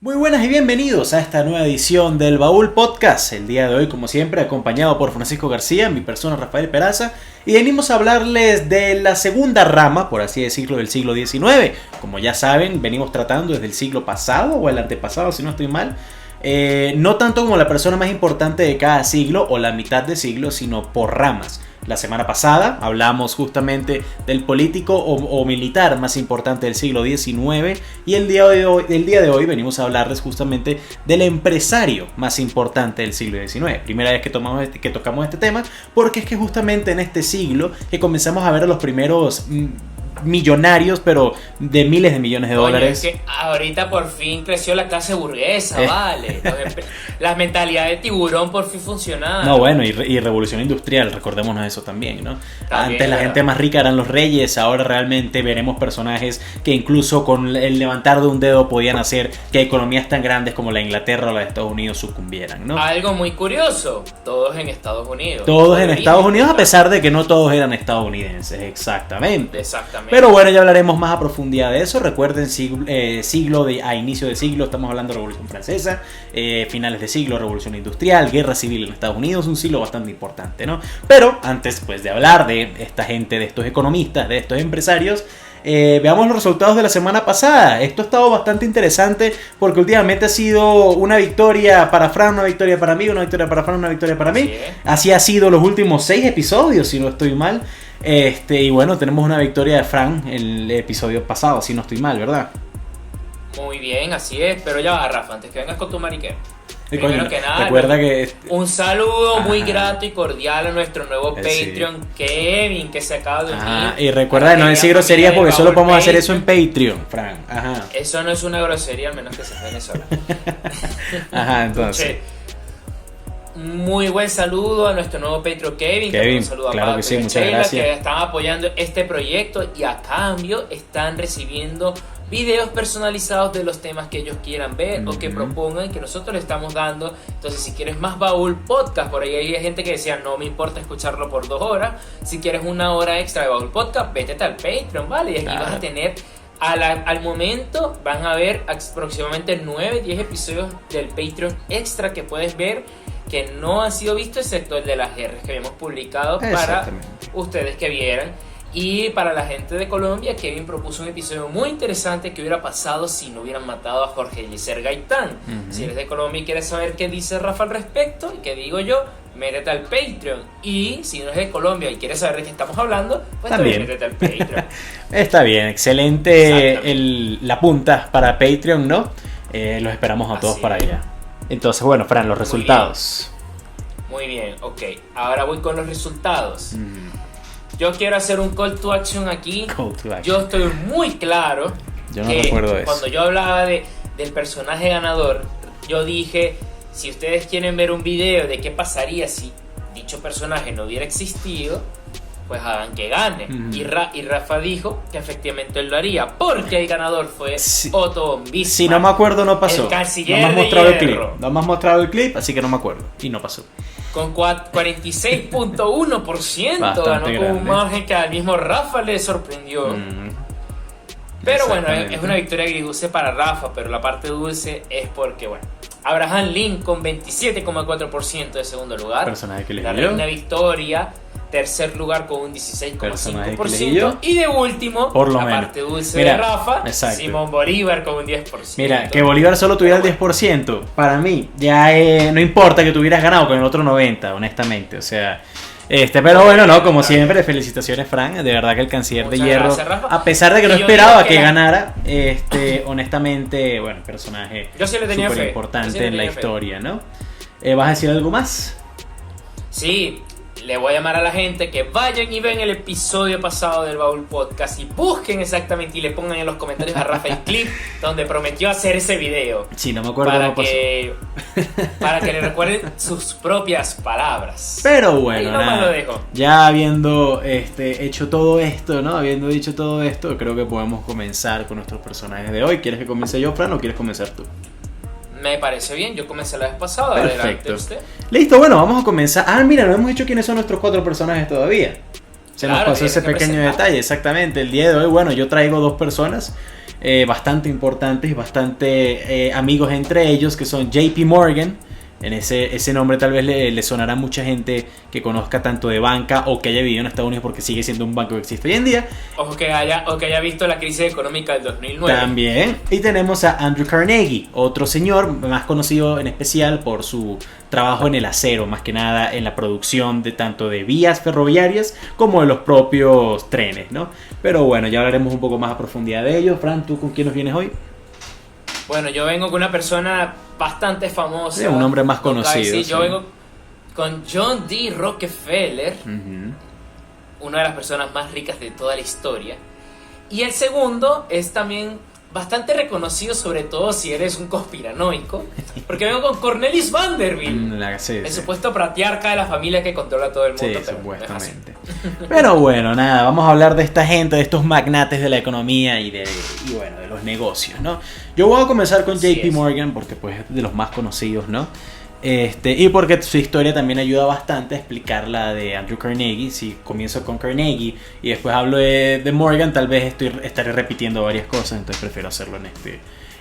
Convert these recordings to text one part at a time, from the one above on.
Muy buenas y bienvenidos a esta nueva edición del Baúl Podcast. El día de hoy, como siempre, acompañado por Francisco García, mi persona Rafael Peraza, y venimos a hablarles de la segunda rama, por así decirlo, del siglo XIX. Como ya saben, venimos tratando desde el siglo pasado o el antepasado, si no estoy mal. No tanto como la persona más importante de cada siglo o la mitad de siglo, sino por ramas. La semana pasada hablamos justamente del político o militar más importante del siglo XIX y el día de hoy venimos a hablarles justamente del empresario más importante del siglo XIX. Primera vez que tocamos este tema, porque es que justamente en este siglo que comenzamos a ver a los primeros millonarios, pero de miles de millones de dólares. Es que ahorita por fin creció la clase burguesa, vale. La mentalidad de tiburón por fin funcionaba. No, bueno, y revolución industrial, recordémonos eso también, ¿no? Antes la gente más rica eran los reyes, ahora realmente veremos personajes que incluso con el levantar de un dedo podían hacer que economías tan grandes como la Inglaterra o la de Estados Unidos sucumbieran, ¿no? Algo muy curioso, todos en Estados Unidos. Todos en Estados Unidos, a pesar de que no todos eran estadounidenses, exactamente. Exactamente. Pero bueno, ya hablaremos más a profundidad de eso. Recuerden, a inicio de siglo estamos hablando de Revolución Francesa, finales de siglo, Revolución Industrial, Guerra Civil en Estados Unidos, un siglo bastante importante, ¿no? Pero antes pues de hablar de esta gente, de estos economistas, de estos empresarios, veamos los resultados de la semana pasada. Esto ha estado bastante interesante porque últimamente ha sido una victoria para Fran, una victoria para mí, una victoria para Fran, una victoria para mí. Así ha sido los últimos 6 episodios, si no estoy mal. Y bueno, tenemos una victoria de Fran en el episodio pasado, si no estoy mal, ¿verdad? Muy bien, así es. Pero ya va, Rafa, antes que vengas con tu mariquera. Primero que nada, recuerda que un saludo muy grato y cordial a nuestro nuevo Patreon, Kevin, que se acaba de unir. Y recuerda de no decir groserías porque solo podemos hacer eso en Patreon, Fran. Ajá. Eso no es una grosería, al menos que sea venezolano. Ajá, entonces. Muy buen saludo a nuestro nuevo Patreon Kevin. Un saludo claro a que sí, muchas Sheila, gracias. que están apoyando este proyecto y a cambio están recibiendo videos personalizados de los temas que ellos quieran ver o que propongan, que nosotros le estamos dando. Entonces, si quieres más Baúl Podcast, por ahí hay gente que decía no me importa escucharlo por 2 horas. Si quieres una hora extra de Baúl Podcast, vete al Patreon, ¿vale? Y aquí vas a tener al momento van a haber aproximadamente 9-10 episodios del Patreon extra que puedes ver que no han sido vistos, excepto el de las guerras que habíamos publicado para ustedes que vieran. Y para la gente de Colombia, Kevin propuso un episodio muy interesante que hubiera pasado si no hubieran matado a Jorge Eliezer Gaitán. Si eres de Colombia y quieres saber qué dice Rafa al respecto y qué digo yo, métete al Patreon. Y si no eres de Colombia y quieres saber de qué estamos hablando, pues también métete al Patreon. Está bien, excelente la punta para Patreon, ¿no? Los esperamos a todos para allá. Entonces, bueno, Fran, los resultados. Muy bien, ok. Ahora voy con los resultados. Yo quiero hacer un call to action aquí. Yo estoy muy claro. Yo no recuerdo eso. Cuando yo hablaba del personaje ganador, yo dije, si ustedes quieren ver un video de qué pasaría si dicho personaje no hubiera existido, pues hagan que gane. Y Rafa dijo que efectivamente él lo haría, porque el ganador fue Otto von Bismarck. Si no me acuerdo, no pasó. El canciller no me has de mostrado el clip. hierro. No me has mostrado el clip, así que no me acuerdo. Y no pasó. Con 46.1% ganó con un margen que al mismo Rafa le sorprendió. Pero bueno, es una victoria agridulce para Rafa, pero la parte dulce es porque, bueno, Abraham Lincoln con 27.4% de segundo lugar. Personaje que le La Reina Victoria, tercer lugar con un 16.5%. Y de último, por lo la menos. parte dulce de Rafa, exacto. Simón Bolívar con un 10%. Mira, que Bolívar solo tuviera el 10%, para mí ya no importa que tuvieras ganado con el otro 90%, honestamente, o sea... pero bueno, no, como siempre, felicitaciones, Fran. De verdad que el canciller de hierro, gracias, a pesar de que no esperaba que ganara, honestamente, bueno, personaje súper importante en la historia, ¿no? ¿Vas a decir algo más? Sí, le voy a llamar a la gente que vayan y ven el episodio pasado del Baúl Podcast y busquen exactamente y le pongan en los comentarios a Rafa el clip donde prometió hacer ese video. Sí, no me acuerdo cómo pasó. Para que le recuerden sus propias palabras. Pero bueno, nada, lo dejo. Ya habiendo hecho todo esto, ¿no? Habiendo dicho todo esto, creo que podemos comenzar con nuestros personajes de hoy. ¿Quieres que comience yo, Fran, o quieres comenzar tú? Me parece bien, yo comencé la vez pasada. Perfecto. Usted. Listo, bueno, vamos a comenzar. Mira, no hemos dicho quiénes son nuestros 4 personajes todavía. Se nos pasó ese pequeño detalle, exactamente. El día de hoy, bueno, yo traigo 2 personas. bastante importantes y bastante amigos entre ellos, que son JP Morgan. En ese nombre tal vez le sonará a mucha gente que conozca tanto de banca o que haya vivido en Estados Unidos, porque sigue siendo un banco que existe hoy en día. O que haya visto la crisis económica del 2009. También. Y tenemos a Andrew Carnegie, otro señor más conocido en especial por su trabajo en el acero, más que nada en la producción de tanto de vías ferroviarias como de los propios trenes, ¿no? Pero bueno, ya hablaremos un poco más a profundidad de ello. Fran, ¿tú con quién nos vienes hoy? Bueno, yo vengo con una persona bastante famosa. Sí, un hombre más conocido. Sí. Yo vengo con John D. Rockefeller, una de las personas más ricas de toda la historia. Y el segundo es también bastante reconocido, sobre todo si eres un conspiranoico, porque vengo con Cornelis Vanderbilt, el supuesto patriarca de la familia que controla todo el mundo. Sí, supuestamente. Pero bueno, nada, vamos a hablar de esta gente, de estos magnates de la economía y bueno, de los negocios, ¿no? Yo voy a comenzar con JP Morgan porque pues es de los más conocidos, ¿no? Y porque su historia también ayuda bastante a explicar la de Andrew Carnegie. Si comienzo con Carnegie y después hablo de Morgan, tal vez estaré repitiendo varias cosas, entonces prefiero hacerlo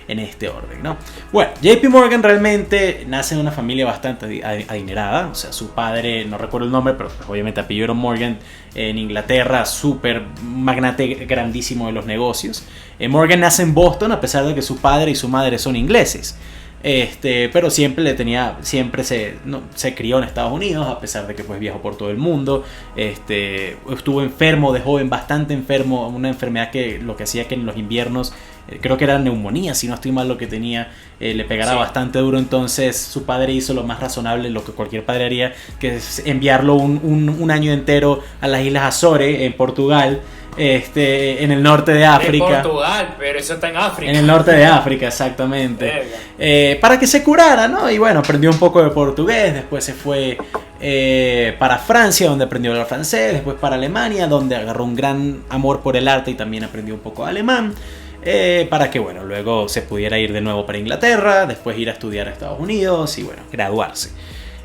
en este orden, ¿no? Bueno, JP Morgan realmente nace en una familia bastante adinerada. O sea, su padre, no recuerdo el nombre, pero pues, obviamente apellido Morgan, en Inglaterra, súper magnate grandísimo de los negocios. Morgan nace en Boston, a pesar de que su padre y su madre son ingleses. Pero siempre se crió en Estados Unidos, a pesar de que pues viajó por todo el mundo. Estuvo enfermo de joven, bastante enfermo, una enfermedad que lo que hacía que en los inviernos, creo que era neumonía, si no estoy mal lo que tenía, le pegara bastante duro. Entonces su padre hizo lo más razonable, lo que cualquier padre haría, que es enviarlo un año entero a las Islas Azores, en Portugal. En el norte de África. En Portugal, pero eso está en África. En el norte de África, exactamente. Para que se curara, ¿no? Y bueno, aprendió un poco de portugués. Después se fue para Francia, donde aprendió a hablar francés. Después para Alemania, donde agarró un gran amor por el arte y también aprendió un poco alemán. Para que, bueno, luego se pudiera ir de nuevo para Inglaterra. Después ir a estudiar a Estados Unidos y, bueno, graduarse.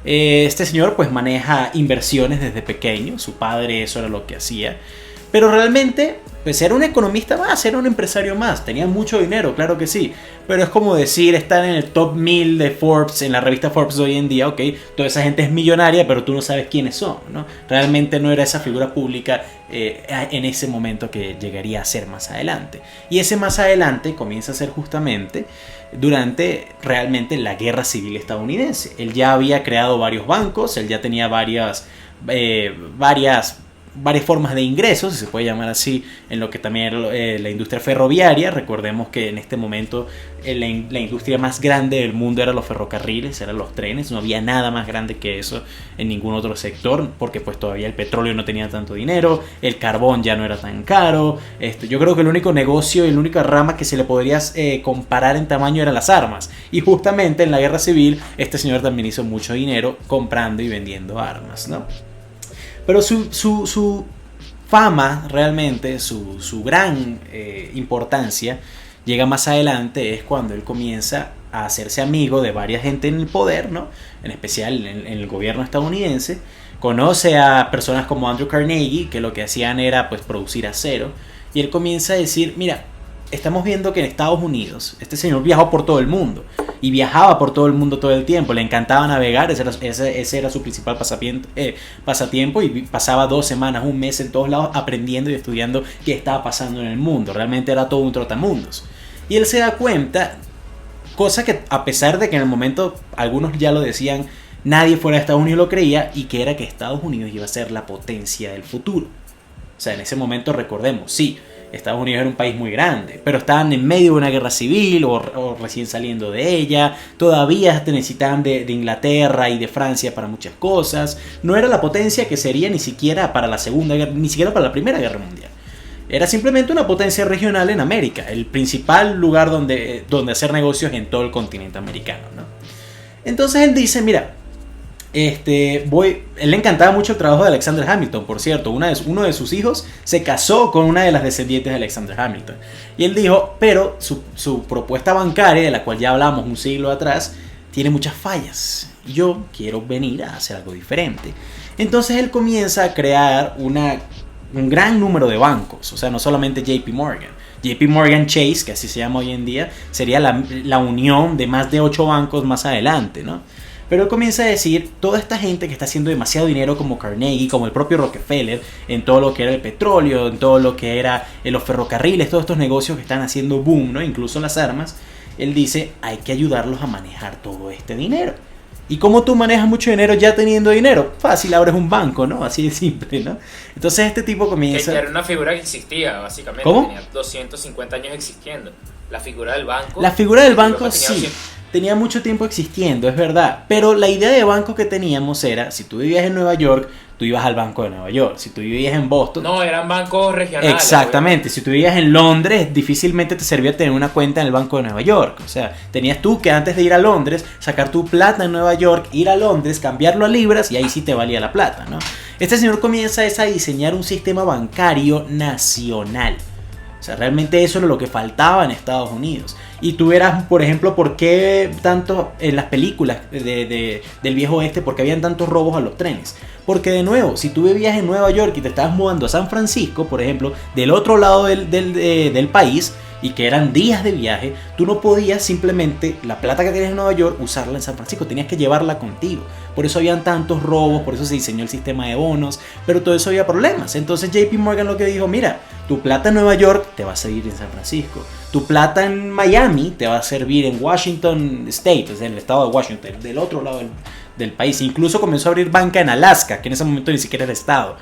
Este señor, pues, maneja inversiones desde pequeño. Su padre, eso era lo que hacía. Pero realmente, pues era un economista más, era un empresario más, tenía mucho dinero, claro que sí. Pero es como decir, estar en el top 1000 de Forbes, en la revista Forbes de hoy en día, ok, toda esa gente es millonaria, pero tú no sabes quiénes son, ¿no? Realmente no era esa figura pública en ese momento que llegaría a ser más adelante. Y ese más adelante comienza a ser justamente durante realmente la guerra civil estadounidense. Él ya había creado varios bancos, él ya tenía varias formas de ingresos, si se puede llamar así, en lo que también era la industria ferroviaria. Recordemos que en este momento la industria más grande del mundo eran los ferrocarriles, eran los trenes. No había nada más grande que eso en ningún otro sector, porque pues todavía el petróleo no tenía tanto dinero, el carbón ya no era tan caro. Yo creo que el único negocio y la única rama que se le podría comparar en tamaño eran las armas. Y justamente en la guerra civil este señor también hizo mucho dinero comprando y vendiendo armas, ¿no? Pero su fama, realmente, su gran importancia, llega más adelante, es cuando él comienza a hacerse amigo de varias gente en el poder, ¿no? En especial en el gobierno estadounidense. Conoce a personas como Andrew Carnegie, que lo que hacían era pues producir acero. Y él comienza a decir, mira, estamos viendo que en Estados Unidos este señor viajó por todo el mundo y viajaba por todo el mundo todo el tiempo, le encantaba navegar, ese era su principal pasatiempo, y pasaba 2 semanas, un mes en todos lados aprendiendo y estudiando qué estaba pasando en el mundo. Realmente era todo un trotamundos. Y él se da cuenta, cosa que a pesar de que en el momento algunos ya lo decían, nadie fuera de Estados Unidos lo creía, y que era que Estados Unidos iba a ser la potencia del futuro. O sea, en ese momento recordemos, sí, Estados Unidos era un país muy grande, pero estaban en medio de una guerra civil o recién saliendo de ella. Todavía necesitaban de Inglaterra y de Francia para muchas cosas. No era la potencia que sería ni siquiera para la Segunda Guerra, ni siquiera para la Primera Guerra Mundial. Era simplemente una potencia regional en América, el principal lugar donde hacer negocios en todo el continente americano, ¿no? Entonces él dice, mira, él le encantaba mucho el trabajo de Alexander Hamilton, por cierto. Uno de sus hijos se casó con una de las descendientes de Alexander Hamilton. Y él dijo, pero su propuesta bancaria, de la cual ya hablamos un siglo atrás, tiene muchas fallas. Yo quiero venir a hacer algo diferente. Entonces él comienza a crear un gran número de bancos. O sea, no solamente JP Morgan. JP Morgan Chase, que así se llama hoy en día, sería la unión de más de 8 bancos más adelante, ¿no? Pero él comienza a decir, toda esta gente que está haciendo demasiado dinero como Carnegie, como el propio Rockefeller, en todo lo que era el petróleo, en todo lo que era los ferrocarriles, todos estos negocios que están haciendo boom, ¿no? Incluso las armas, él dice, hay que ayudarlos a manejar todo este dinero. ¿Y cómo tú manejas mucho dinero ya teniendo dinero? Fácil, abres un banco, ¿no? Así de simple, ¿no? Entonces este tipo comienza... Que era una figura que existía, básicamente. ¿Cómo? Tenía 250 años existiendo. La figura del banco... La figura del banco sí, tenía mucho tiempo existiendo, es verdad. Pero la idea de banco que teníamos era, si tú vivías en Nueva York, tú ibas al Banco de Nueva York. Si tú vivías en Boston... No, eran bancos regionales. Exactamente. Obviamente. Si tú vivías en Londres, difícilmente te servía tener una cuenta en el Banco de Nueva York. O sea, tenías tú que antes de ir a Londres, sacar tu plata en Nueva York, ir a Londres, cambiarlo a libras y ahí sí te valía la plata, ¿no? Este señor comienza a diseñar un sistema bancario nacional. O sea, realmente eso era lo que faltaba en Estados Unidos. Y tú verás, por ejemplo, por qué tanto en las películas del viejo oeste, porque habían tantos robos a los trenes. Porque de nuevo, si tú vivías en Nueva York y te estabas mudando a San Francisco, por ejemplo, del otro lado del país, y que eran días de viaje, tú no podías simplemente la plata que tenías en Nueva York usarla en San Francisco, tenías que llevarla contigo. Por eso habían tantos robos, por eso se diseñó el sistema de bonos, pero todo eso había problemas. Entonces JP Morgan lo que dijo, mira, tu plata en Nueva York te va a servir en San Francisco, tu plata en Miami te va a servir en Washington State, es el estado de Washington, del otro lado del país. Incluso comenzó a abrir banca en Alaska, que en ese momento ni siquiera era estado.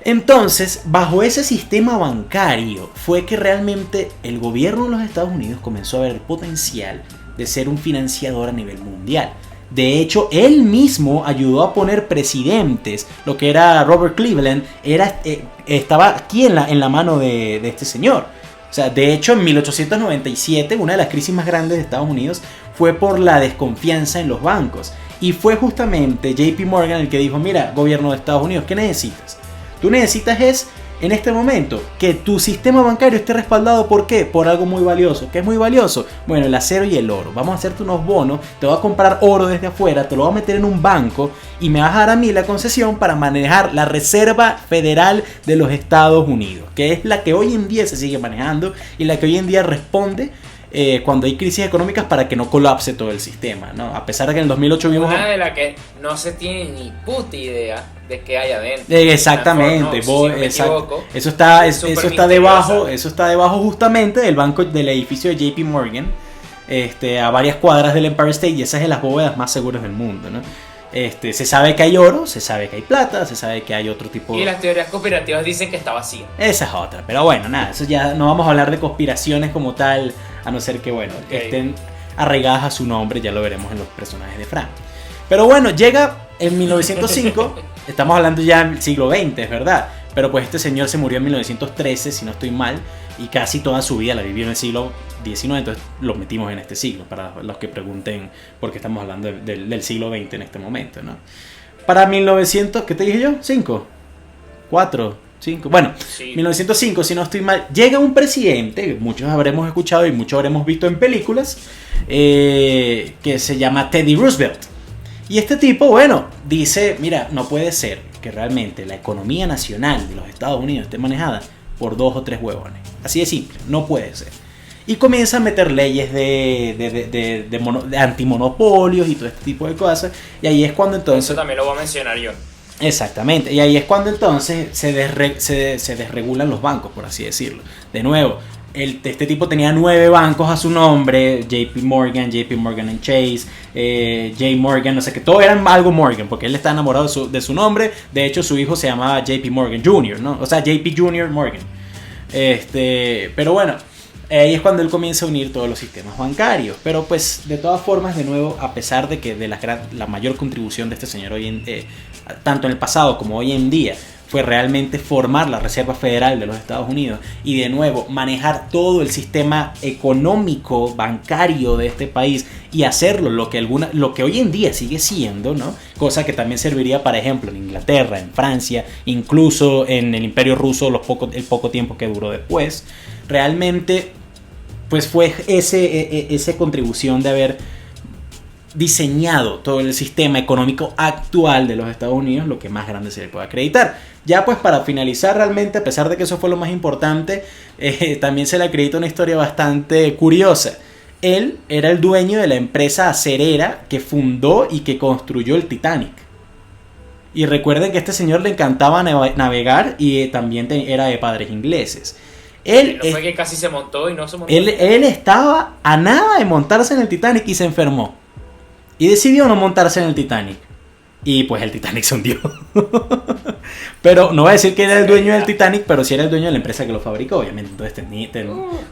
Entonces, bajo ese sistema bancario fue que realmente el gobierno de los Estados Unidos comenzó a ver el potencial de ser un financiador a nivel mundial. De hecho, él mismo ayudó a poner presidentes. Lo que era Robert Cleveland estaba aquí en la mano de este señor. O sea, de hecho, en 1897, una de las crisis más grandes de Estados Unidos fue por la desconfianza en los bancos. Y fue justamente JP Morgan el que dijo, mira, gobierno de Estados Unidos, ¿qué necesitas? Tú necesitas en este momento, que tu sistema bancario esté respaldado. ¿Por qué? Por algo muy valioso. ¿Qué es muy valioso? Bueno, el acero y el oro. Vamos a hacerte unos bonos, te voy a comprar oro desde afuera, te lo voy a meter en un banco y me vas a dar a mí la concesión para manejar la Reserva Federal de los Estados Unidos, que es la que hoy en día se sigue manejando y la que hoy en día responde cuando hay crisis económicas para que no colapse todo el sistema, ¿no? A pesar de que en el 2008 vimos... Una de la que no se tiene ni puta idea de qué hay adentro. Exactamente, eso está debajo justamente del banco del edificio de JP Morgan, a varias cuadras del Empire State, y esa es de las bóvedas más seguras del mundo, ¿no? Se sabe que hay oro, se sabe que hay plata, se sabe que hay otro tipo... Y las teorías conspirativas dicen que está vacío. Esa es otra, pero bueno, nada, eso ya no vamos a hablar de conspiraciones como tal, a no ser que, bueno, estén arraigadas a su nombre, ya lo veremos en los personajes de Frank. Pero bueno, llega en 1905, estamos hablando ya del siglo XX, es verdad, pero pues este señor se murió en 1913, si no estoy mal, y casi toda su vida la vivió en el siglo XIX, entonces lo metimos en este siglo, para los que pregunten por qué estamos hablando del siglo XX en este momento, ¿no? Para 1900, ¿qué te dije yo? 5, 4, 5, bueno, sí. 1905, si no estoy mal, llega un presidente, muchos habremos escuchado y muchos habremos visto en películas, que se llama Teddy Roosevelt. Y este tipo, bueno, dice, mira, no puede ser que realmente la economía nacional de los Estados Unidos esté manejada por 2 o 3 huevones. Así de simple, no puede ser. Y comienza a meter leyes de antimonopolios y todo este tipo de cosas. Y ahí es cuando entonces... Eso también lo voy a mencionar yo. Exactamente. Y ahí es cuando entonces se desregulan los bancos, por así decirlo. De nuevo, este tipo tenía 9 bancos a su nombre. JP Morgan Chase, J. Morgan, no sé qué. Todos eran algo Morgan, porque él está enamorado de su nombre. De hecho, su hijo se llamaba JP Morgan Jr., ¿no? O sea, JP Jr. Morgan. Pero bueno, ahí es cuando él comienza a unir todos los sistemas bancarios. Pero pues, de todas formas, de nuevo, a pesar de que la mayor contribución de este señor tanto en el pasado como hoy en día fue realmente formar la Reserva Federal de los Estados Unidos y de nuevo manejar todo el sistema económico bancario de este país y hacerlo lo que hoy en día sigue siendo, ¿no? Cosa que también serviría, por ejemplo, en Inglaterra, en Francia, incluso en el Imperio Ruso el poco tiempo que duró después. Realmente pues fue esa contribución de haber diseñado todo el sistema económico actual de los Estados Unidos, lo que más grande se le puede acreditar. Ya pues para finalizar realmente, a pesar de que eso fue lo más importante, también se le acredita una historia bastante curiosa. Él era el dueño de la empresa acerera que fundó y que construyó el Titanic. Y recuerden que a este señor le encantaba navegar y también era de padres ingleses. Él no fue que casi se montó y no se montó. Él estaba a nada de montarse en el Titanic y se enfermó. Y decidió no montarse en el Titanic. Y pues el Titanic se hundió. Pero no voy a decir que era el dueño del Titanic, pero sí era el dueño de la empresa que lo fabricó, obviamente. Entonces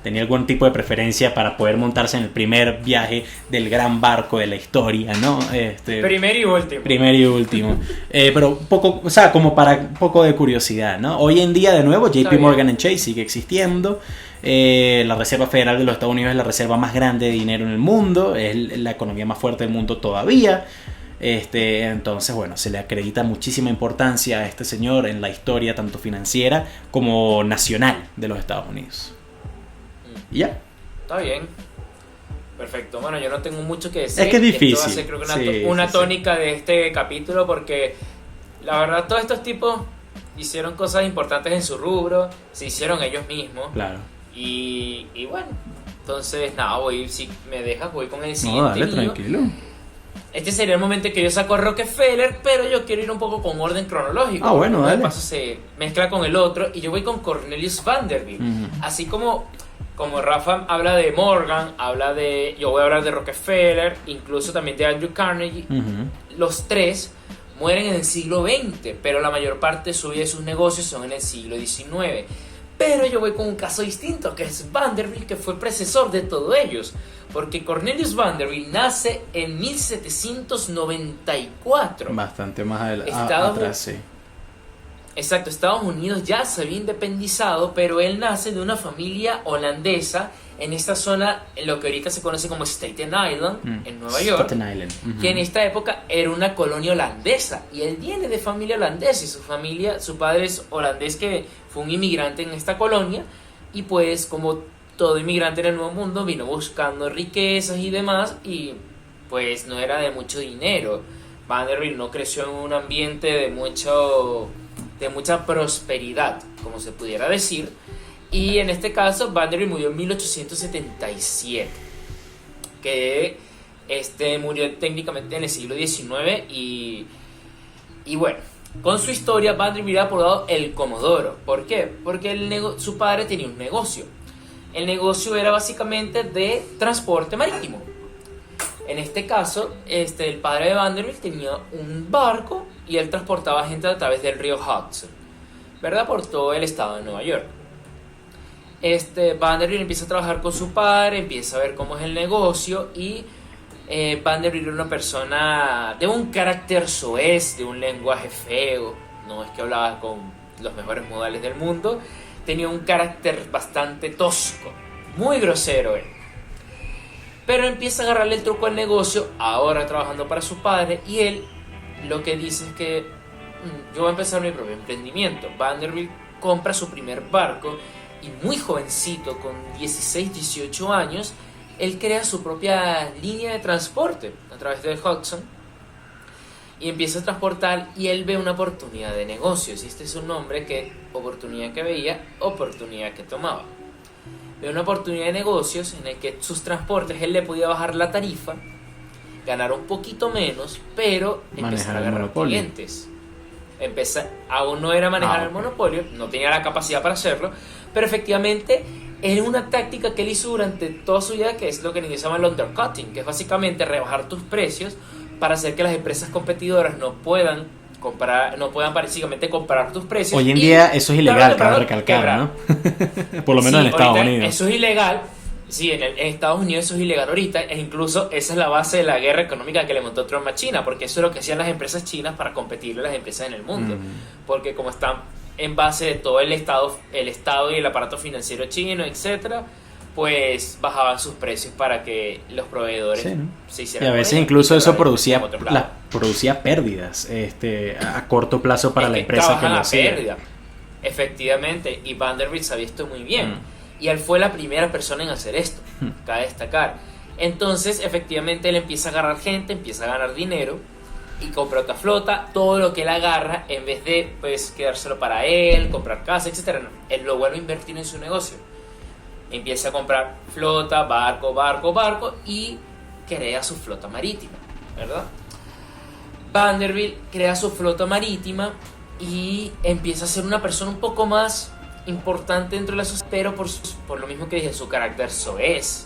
tenía algún tipo de preferencia para poder montarse en el primer viaje del gran barco de la historia, ¿no? Primero y último. Primero y último. Pero poco, o sea, como para un poco de curiosidad, ¿no? Hoy en día, de nuevo, JP Morgan Chase sigue existiendo. La Reserva Federal de los Estados Unidos es la reserva más grande de dinero en el mundo. Es la economía más fuerte del mundo todavía. Entonces, bueno, se le acredita muchísima importancia a este señor en la historia tanto financiera como nacional de los Estados Unidos. ¿Y ya? Está bien. Perfecto. Bueno, yo no tengo mucho que decir. Es que es difícil. Esto va a ser, creo que una tónica de este capítulo, porque la verdad todos estos tipos hicieron cosas importantes en su rubro, se hicieron ellos mismos. Claro. Y bueno, entonces nada, si me dejas voy con el siguiente. No, dale, mío. tranquilo. Este sería el momento en que yo saco a Rockefeller, pero yo quiero ir un poco con orden cronológico. Ah, bueno, dale. De paso se mezcla con el otro y yo voy con Cornelius Vanderbilt. Así como Rafa habla de Morgan, yo voy a hablar de Rockefeller, incluso también de Andrew Carnegie. Los tres mueren en el siglo XX, pero la mayor parte de su vida y sus negocios son en el siglo XIX. Pero yo voy con un caso distinto, que es Vanderbilt, que fue el predecesor de todos ellos. Porque Cornelius Vanderbilt nace en 1794. Bastante más atrás, sí. Exacto, Estados Unidos ya se había independizado, pero él nace de una familia holandesa en esta zona, en lo que ahorita se conoce como Staten Island, en Nueva York. Staten Island. Que en esta época era una colonia holandesa. Y él viene de familia holandesa y su padre es holandés, que fue un inmigrante en esta colonia. Y pues como todo inmigrante en el Nuevo Mundo vino buscando riquezas y demás, y pues no era de mucho dinero. Vanderbilt no creció en un ambiente de mucha prosperidad, como se pudiera decir. Y en este caso Vanderbilt murió en 1877, que murió técnicamente en el siglo XIX. Y bueno, con su historia Vanderbilt era apodado el Comodoro. ¿Por qué? Porque su padre tenía un negocio. El negocio era básicamente de transporte marítimo. En este caso, el padre de Vanderbilt tenía un barco y él transportaba gente a través del río Hudson, ¿verdad? Por todo el estado de Nueva York. Vanderbilt empieza a trabajar con su padre, empieza a ver cómo es el negocio, y Vanderbilt era una persona de un carácter soez, de un lenguaje feo. No es que hablaba con los mejores modales del mundo. Tenía un carácter bastante tosco, muy grosero él. Pero empieza a agarrarle el truco al negocio, ahora trabajando para su padre, y él lo que dice es que yo voy a empezar mi propio emprendimiento. Vanderbilt compra su primer barco y muy jovencito, con 16, 18 años, él crea su propia línea de transporte a través del Hudson y empieza a transportar, y él ve una oportunidad de negocios. Y este es un nombre que oportunidad que veía, oportunidad que tomaba. Ve una oportunidad de negocios en el que sus transportes él le podía bajar la tarifa, ganar un poquito menos, pero empezar a agarrar clientes. Aún no era manejar el monopolio, no tenía la capacidad para hacerlo, pero efectivamente es una táctica que él hizo durante toda su vida, que es lo que en inglés se llama el undercutting, que es básicamente rebajar tus precios para hacer que las empresas competidoras no puedan básicamente comparar tus precios. Hoy en día eso es ilegal, cabe recalcar, ¿no? Por lo menos en Estados Unidos. Eso es ilegal. Sí, en Estados Unidos eso es ilegal ahorita, e incluso esa es la base de la guerra económica que le montó Trump a China, porque eso es lo que hacían las empresas chinas para competirle a las empresas en el mundo. Porque como están en base de todo el Estado y el aparato financiero chino, etcétera, pues bajaban sus precios para que los proveedores se hicieran. Y a veces incluso eso producía pérdidas a corto plazo para la empresa que lo hacía. Pérdida. Efectivamente, y Vanderbilt sabía esto muy bien. Y él fue la primera persona en hacer esto, cabe destacar. Entonces, efectivamente, él empieza a agarrar gente, empieza a ganar dinero y compra otra flota. Todo lo que él agarra, en vez de pues quedárselo para él, comprar casa, etcétera, no, él lo vuelve a invertir en su negocio. Empieza a comprar flota, barco y crea su flota marítima, ¿verdad? Vanderbilt crea su flota marítima y empieza a ser una persona un poco más importante dentro de la sociedad, pero por lo mismo que dije, su carácter soez,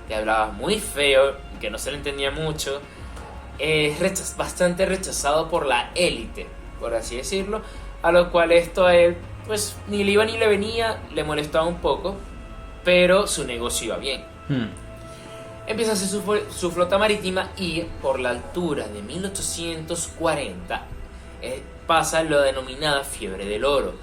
que hablaba muy feo, que no se le entendía mucho, es bastante rechazado por la élite, por así decirlo, a lo cual esto a él pues ni le iba ni le venía, le molestaba un poco, pero su negocio iba bien. Empieza a hacer su flota marítima y por la altura de 1840 pasa lo denominada fiebre del oro.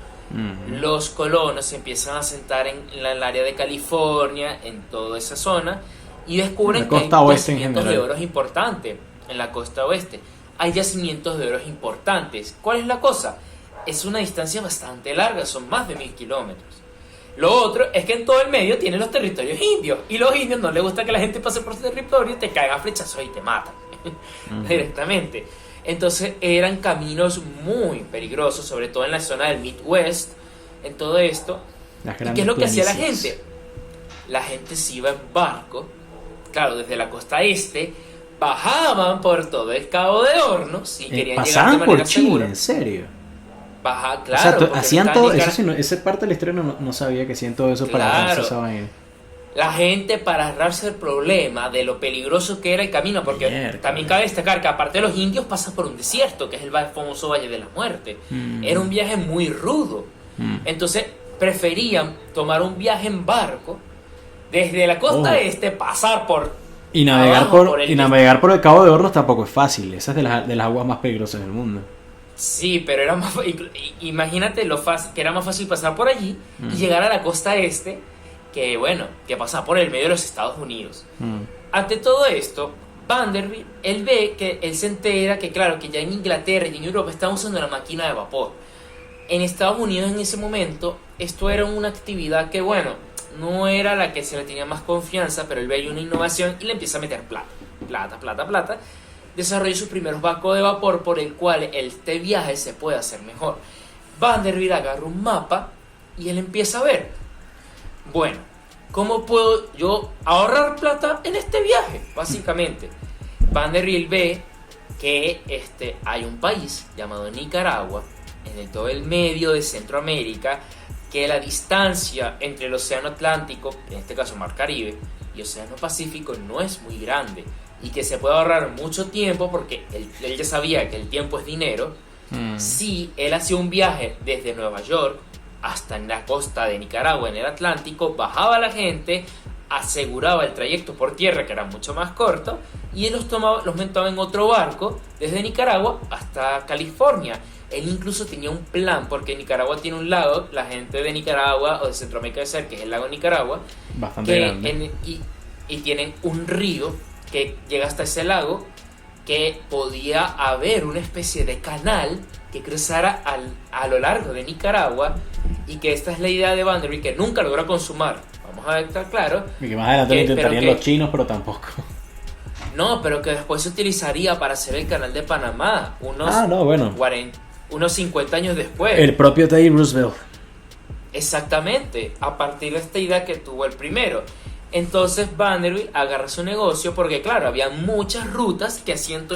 Los colonos se empiezan a asentar en el área de California, en toda esa zona, y descubren que hay yacimientos de oro importantes en la costa oeste. Hay yacimientos de oro importantes. ¿Cuál es la cosa? Es una distancia bastante larga, son más de 1000 kilómetros. Lo otro es que en todo el medio tienen los territorios indios, y los indios no les gusta que la gente pase por su territorio, te caigan a flechazos y te matan directamente. Entonces eran caminos muy peligrosos, sobre todo en la zona del Midwest, en todo esto. ¿Y qué es lo que hacía la gente? La gente se iba en barco, claro, desde la costa este, bajaban por todo el Cabo de Hornos y querían llegar de manera por Chile, segura. ¿En serio? Claro. O sea, hacían todo eso, esa parte de la historia no sabía que hacían todo eso para ahorrarse esa vaina. La gente, para ahorrarse el problema de lo peligroso que era el camino, porque también cabe destacar que aparte de los indios pasan por un desierto, que es el famoso Valle de la Muerte. Era un viaje muy rudo. Entonces preferían tomar un viaje en barco desde la costa este, pasar por y navegar por el Cabo de Hornos tampoco es fácil. Esa es de las aguas más peligrosas del mundo. Sí, pero era más imagínate lo fácil que era más fácil pasar por allí y llegar a la costa este, que pasa por el medio de los Estados Unidos. Ante todo esto, Vanderbilt, él se entera que claro, que ya en Inglaterra y en Europa estaban usando la máquina de vapor. En Estados Unidos en ese momento, esto era una actividad que no era la que se le tenía más confianza, pero él veía una innovación y le empieza a meter plata. Desarrolló sus primeros barcos de vapor por el cual este viaje se puede hacer mejor. Vanderbilt agarra un mapa y él empieza a ver, ¿cómo puedo yo ahorrar plata en este viaje? Básicamente, Vanderbilt ve que hay un país llamado Nicaragua, en todo el medio de Centroamérica, que la distancia entre el océano Atlántico, en este caso Mar Caribe, y océano Pacífico no es muy grande, y que se puede ahorrar mucho tiempo porque él ya sabía que el tiempo es dinero. Si él hacía un viaje desde Nueva York hasta en la costa de Nicaragua, en el Atlántico, bajaba la gente, aseguraba el trayecto por tierra, que era mucho más corto, y él los montaba en otro barco desde Nicaragua hasta California. Él incluso tenía un plan, porque Nicaragua tiene un lago, la gente de Nicaragua o de Centroamérica debe ser, que es el lago Nicaragua, bastante grande, y tienen un río que llega hasta ese lago, que podía haber una especie de canal que cruzara a lo largo de Nicaragua, y que esta es la idea de Vanderbilt, que nunca logró consumar, vamos a estar claro, y que más adelante lo intentarían los chinos, pero tampoco. No, pero que después se utilizaría para hacer el canal de Panamá unos 50 años después. El propio Teddy Roosevelt. Exactamente, a partir de esta idea que tuvo el primero. Entonces Vanderbilt agarra su negocio, porque claro, había muchas rutas que hacían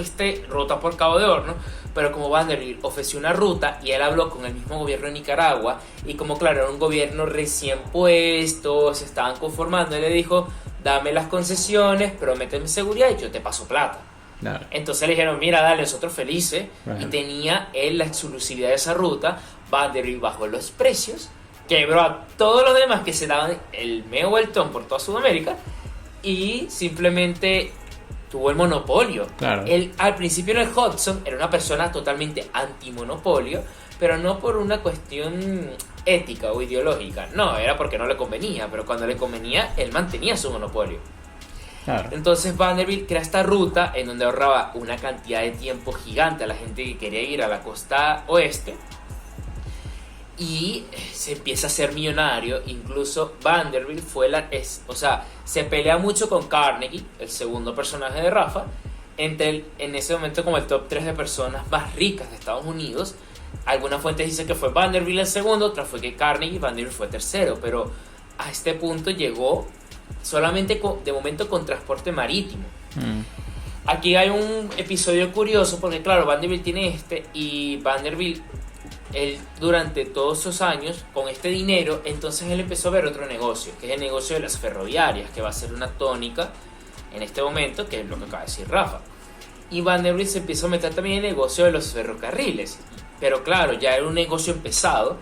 ruta por Cabo de Hornos, pero como Vanderbilt ofreció una ruta y él habló con el mismo gobierno de Nicaragua, y como claro, era un gobierno recién puesto, se estaban conformando, él le dijo, dame las concesiones, prométeme seguridad y yo te paso plata. Claro. Entonces le dijeron, mira, dale, nosotros felices, y tenía él la exclusividad de esa ruta. Vanderbilt bajó los precios, quebró a todos los demás que se daban el medio vueltón por toda Sudamérica, y simplemente tuvo el monopolio. Claro. Él al principio en el Hudson era una persona totalmente antimonopolio, pero no por una cuestión ética o ideológica, no, era porque no le convenía, pero cuando le convenía él mantenía su monopolio. Claro. Entonces Vanderbilt crea esta ruta en donde ahorraba una cantidad de tiempo gigante a la gente que quería ir a la costa oeste, y se empieza a ser millonario. Incluso Vanderbilt se pelea mucho con Carnegie, el segundo personaje de Rafa, en ese momento como el top 3 de personas más ricas de Estados Unidos. Algunas fuentes dicen que fue Vanderbilt el segundo, otras fue que Carnegie, Vanderbilt fue tercero, pero a este punto llegó solamente de momento con transporte marítimo. Aquí hay un episodio curioso porque claro, Vanderbilt tiene y Vanderbilt, él durante todos esos años con este dinero, entonces él empezó a ver otro negocio, que es el negocio de las ferroviarias, que va a ser una tónica en este momento, que es lo que acaba de decir Rafa. Y Vanderbilt se empieza a meter también en el negocio de los ferrocarriles, pero claro, ya era un negocio empezado,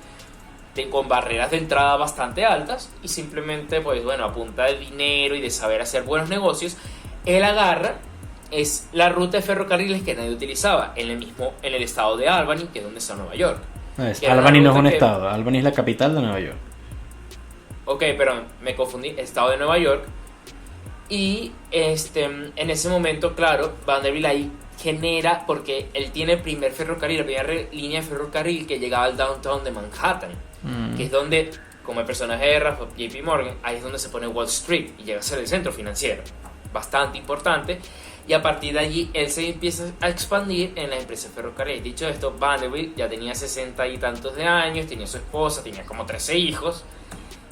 con barreras de entrada bastante altas, y simplemente pues bueno, a punta de dinero y de saber hacer buenos negocios, él agarra es la ruta de ferrocarriles que nadie utilizaba en el estado de Albany, que es donde está Nueva York. Albany no es un estado, Albany es la capital de Nueva York. Ok, pero me confundí, estado de Nueva York. Y en ese momento, claro, Vanderbilt ahí genera, porque él tiene el primer ferrocarril, la primera línea de ferrocarril que llegaba al downtown de Manhattan, que es donde, como el personaje de Rafa, JP Morgan, ahí es donde se pone Wall Street y llega a ser el centro financiero, bastante importante. Y a partir de allí él se empieza a expandir en las empresas ferrocarriles. Dicho esto, Vanderbilt ya tenía 60 y tantos de años, tenía su esposa, tenía como 13 hijos,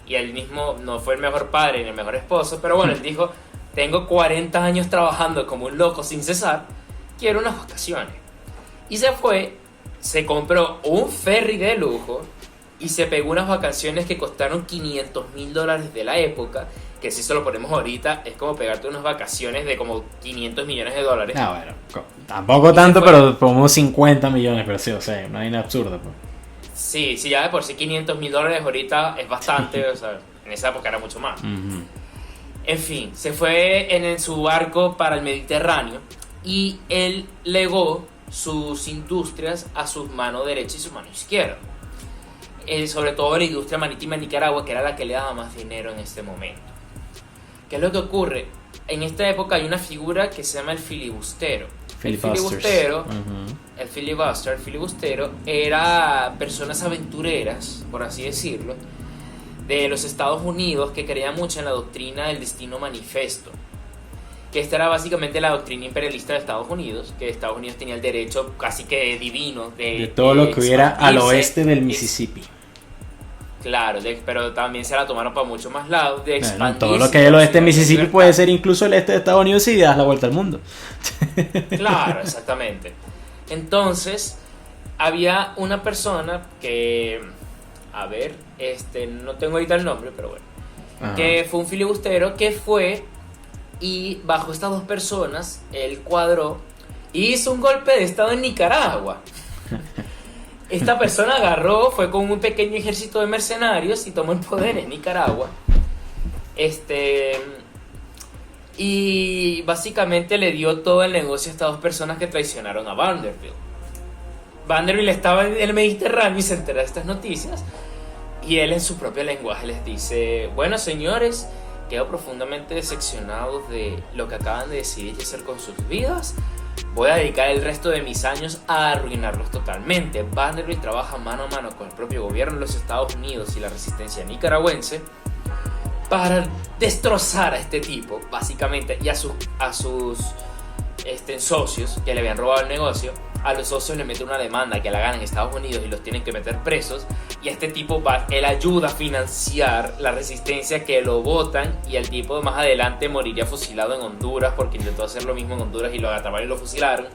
y él mismo no fue el mejor padre ni el mejor esposo, pero bueno, él dijo: tengo 40 años trabajando como un loco sin cesar, quiero unas vacaciones. Y se fue, se compró un ferry de lujo y se pegó unas vacaciones que costaron $500,000 de la época, que si se lo ponemos ahorita es como pegarte unas vacaciones de como $500 millones. Ah, bueno, tampoco tanto, pero como 50 millones, pero sí, o sea, una vaina absurda. Pues. Sí, ya de por sí $500,000 ahorita es bastante, o sea, en esa época era mucho más. Uh-huh. En fin, se fue en su barco para el Mediterráneo y él legó sus industrias a su mano derecha y su mano izquierda. Sobre todo la industria marítima en Nicaragua, que era la que le daba más dinero en este momento. ¿Qué es lo que ocurre? En esta época hay una figura que se llama el filibustero. El filibustero era personas aventureras, por así decirlo, de los Estados Unidos, que creían mucho en la doctrina del destino manifiesto, que esta era básicamente la doctrina imperialista de Estados Unidos, que Estados Unidos tenía el derecho casi que divino de todo lo que hubiera al oeste del Mississippi. Claro, pero también se la tomaron para mucho más lados, de expandir. Todo lo que hay al oeste de Mississippi puede ser incluso el este de Estados Unidos si das la vuelta al mundo. Claro, exactamente. Entonces, había una persona que, a ver, no tengo ahorita el nombre, pero bueno, ajá, que fue un filibustero que fue y bajo estas dos personas, él cuadró y hizo un golpe de estado en Nicaragua. Esta persona agarró, fue con un pequeño ejército de mercenarios y tomó el poder en Nicaragua. Y básicamente le dio todo el negocio a estas dos personas que traicionaron a Vanderbilt. Vanderbilt estaba en el Mediterráneo y se entera de estas noticias. Y él en su propio lenguaje les dice: bueno, señores, quedo profundamente decepcionado de lo que acaban de decidir y hacer con sus vidas. Voy a dedicar el resto de mis años a arruinarlos totalmente. Vanderbilt trabaja mano a mano con el propio gobierno de los Estados Unidos y la resistencia nicaragüense para destrozar a este tipo, básicamente, y a sus socios que le habían robado el negocio. A los socios le meten una demanda que la ganan en Estados Unidos y los tienen que meter presos. Y a este tipo él ayuda a financiar la resistencia, que lo botan, y el tipo más adelante moriría fusilado en Honduras porque intentó hacer lo mismo en Honduras y lo atraparon y lo fusilaron.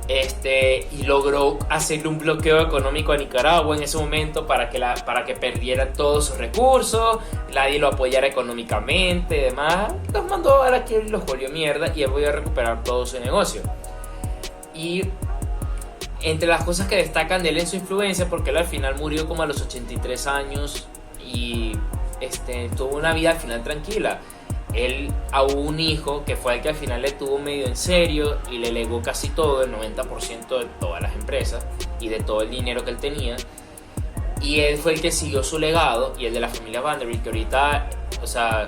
Y logró hacerle un bloqueo económico a Nicaragua en ese momento para que perdiera todos sus recursos, nadie lo apoyara económicamente y demás. Los mandó a la quiebra y los volvió mierda, y él podía recuperar todo su negocio. Y entre las cosas que destacan de él en su influencia, porque él al final murió como a los 83 años y tuvo una vida al final tranquila. Él a un hijo que fue el que al final le tuvo medio en serio y le legó casi todo, el 90% de todas las empresas y de todo el dinero que él tenía. Y él fue el que siguió su legado, y el de la familia Vanderbilt, que ahorita, o sea,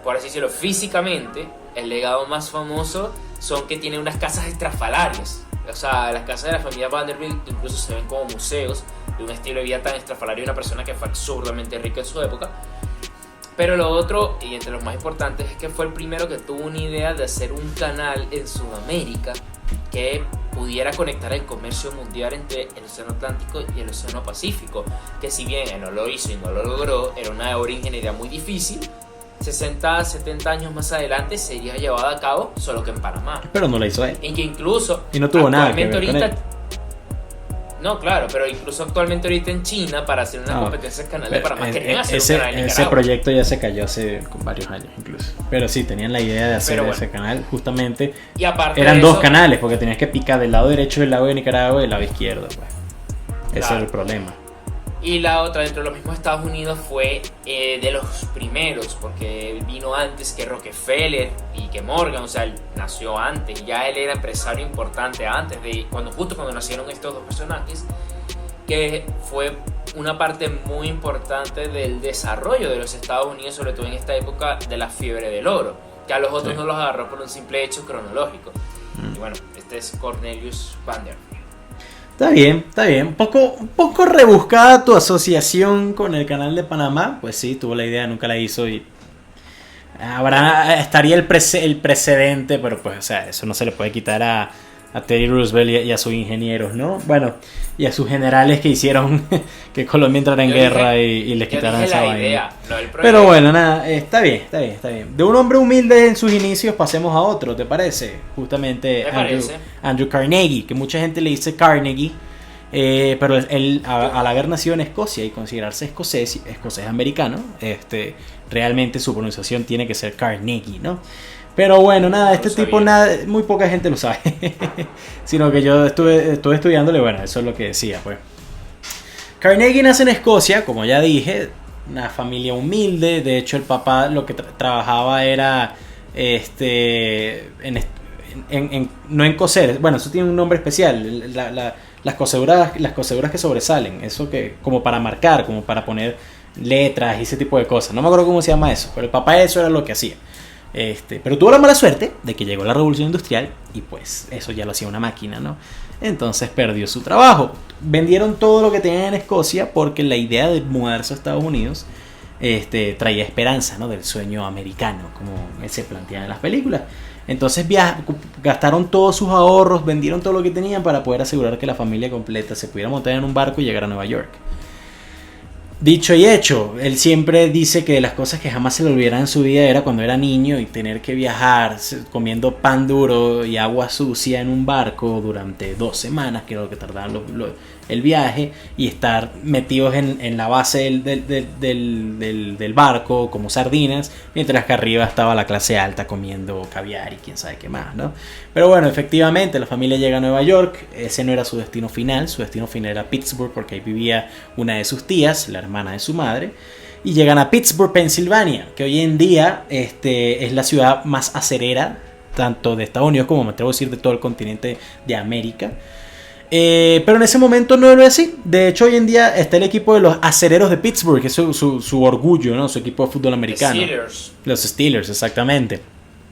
por así decirlo, físicamente, el legado más famoso son que tiene unas casas estrafalarias. O sea, las casas de la familia Vanderbilt incluso se ven como museos de un estilo de vida tan estrafalario de una persona que fue absurdamente rica en su época. Pero lo otro, y entre los más importantes, es que fue el primero que tuvo una idea de hacer un canal en Sudamérica que pudiera conectar el comercio mundial entre el Océano Atlántico y el Océano Pacífico, que si bien él no lo hizo y no lo logró, era una obra de ingeniería muy difícil. 60, 70 años más adelante sería llevada a cabo, solo que en Panamá. Pero no la hizo él. En que incluso y no tuvo nada que ver con él. No, claro, pero incluso actualmente ahorita en China, para hacer una competencia en canal de Panamá, querían hacer un canal en Nicaragua. Ese proyecto ya se cayó hace varios años incluso. Pero sí, tenían la idea de hacer ese canal, justamente. Y aparte eran dos canales, porque tenías que picar del lado derecho del lago de Nicaragua y del lado izquierdo. Pues. Ese era el problema. Y la otra, dentro de los mismos Estados Unidos, fue de los primeros, porque vino antes que Rockefeller y que Morgan, o sea, él nació antes, ya él era empresario importante antes de justo cuando nacieron estos dos personajes, que fue una parte muy importante del desarrollo de los Estados Unidos, sobre todo en esta época de la fiebre del oro, que a los otros no los agarró por un simple hecho cronológico. Y bueno, este es Cornelius Vanderbilt. Está bien. Un poco rebuscada tu asociación con el canal de Panamá. Pues sí, tuvo la idea, nunca la hizo y estaría el precedente, pero pues, o sea, eso no se le puede quitar a Teddy Roosevelt y a sus ingenieros, ¿no? Bueno, y a sus generales que hicieron que Colombia entrara en guerra y les quitaran esa vaina. Pero bueno, nada, está bien. De un hombre humilde en sus inicios pasemos a otro, ¿te parece? Justamente Andrew Carnegie, que mucha gente le dice Carnegie, pero él al haber nacido en Escocia y considerarse escocés americano, realmente su pronunciación tiene que ser Carnegie, ¿no? Pero bueno, nada, este tipo muy poca gente lo sabe. Sino que yo estuve estudiándole, bueno, eso es lo que decía, pues. Carnegie nace en Escocia, como ya dije, una familia humilde. De hecho, el papá lo que trabajaba era no en coser. Bueno, eso tiene un nombre especial. Las coseduras que sobresalen. Eso que como para marcar, como para poner letras y ese tipo de cosas. No me acuerdo cómo se llama eso, pero el papá eso era lo que hacía. Pero tuvo la mala suerte de que llegó la revolución industrial y pues eso ya lo hacía una máquina, ¿no? Entonces perdió su trabajo. Vendieron todo lo que tenían en Escocia porque la idea de mudarse a Estados Unidos traía esperanza, ¿no? Del sueño americano, como se plantea en las películas. Entonces gastaron todos sus ahorros, vendieron todo lo que tenían para poder asegurar que la familia completa se pudiera montar en un barco y llegar a Nueva York. Dicho y hecho, él siempre dice que de las cosas que jamás se le olvidarán en su vida era cuando era niño y tener que viajar comiendo pan duro y agua sucia en un barco durante 2 semanas, que era lo que tardaba el viaje, y estar metidos en la base del barco como sardinas, mientras que arriba estaba la clase alta comiendo caviar y quién sabe qué más, ¿no? Pero bueno, efectivamente la familia llega a Nueva York. Ese no era su destino final era Pittsburgh, porque ahí vivía una de sus tías, la hermana de su madre, y llegan a Pittsburgh, Pensilvania, que hoy en día es la ciudad más acerera tanto de Estados Unidos como me atrevo a decir de todo el continente de América. Pero en ese momento no era así. De hecho, hoy en día está el equipo de los acereros de Pittsburgh, que es su orgullo, ¿no? Su equipo de fútbol americano. Los Steelers, exactamente.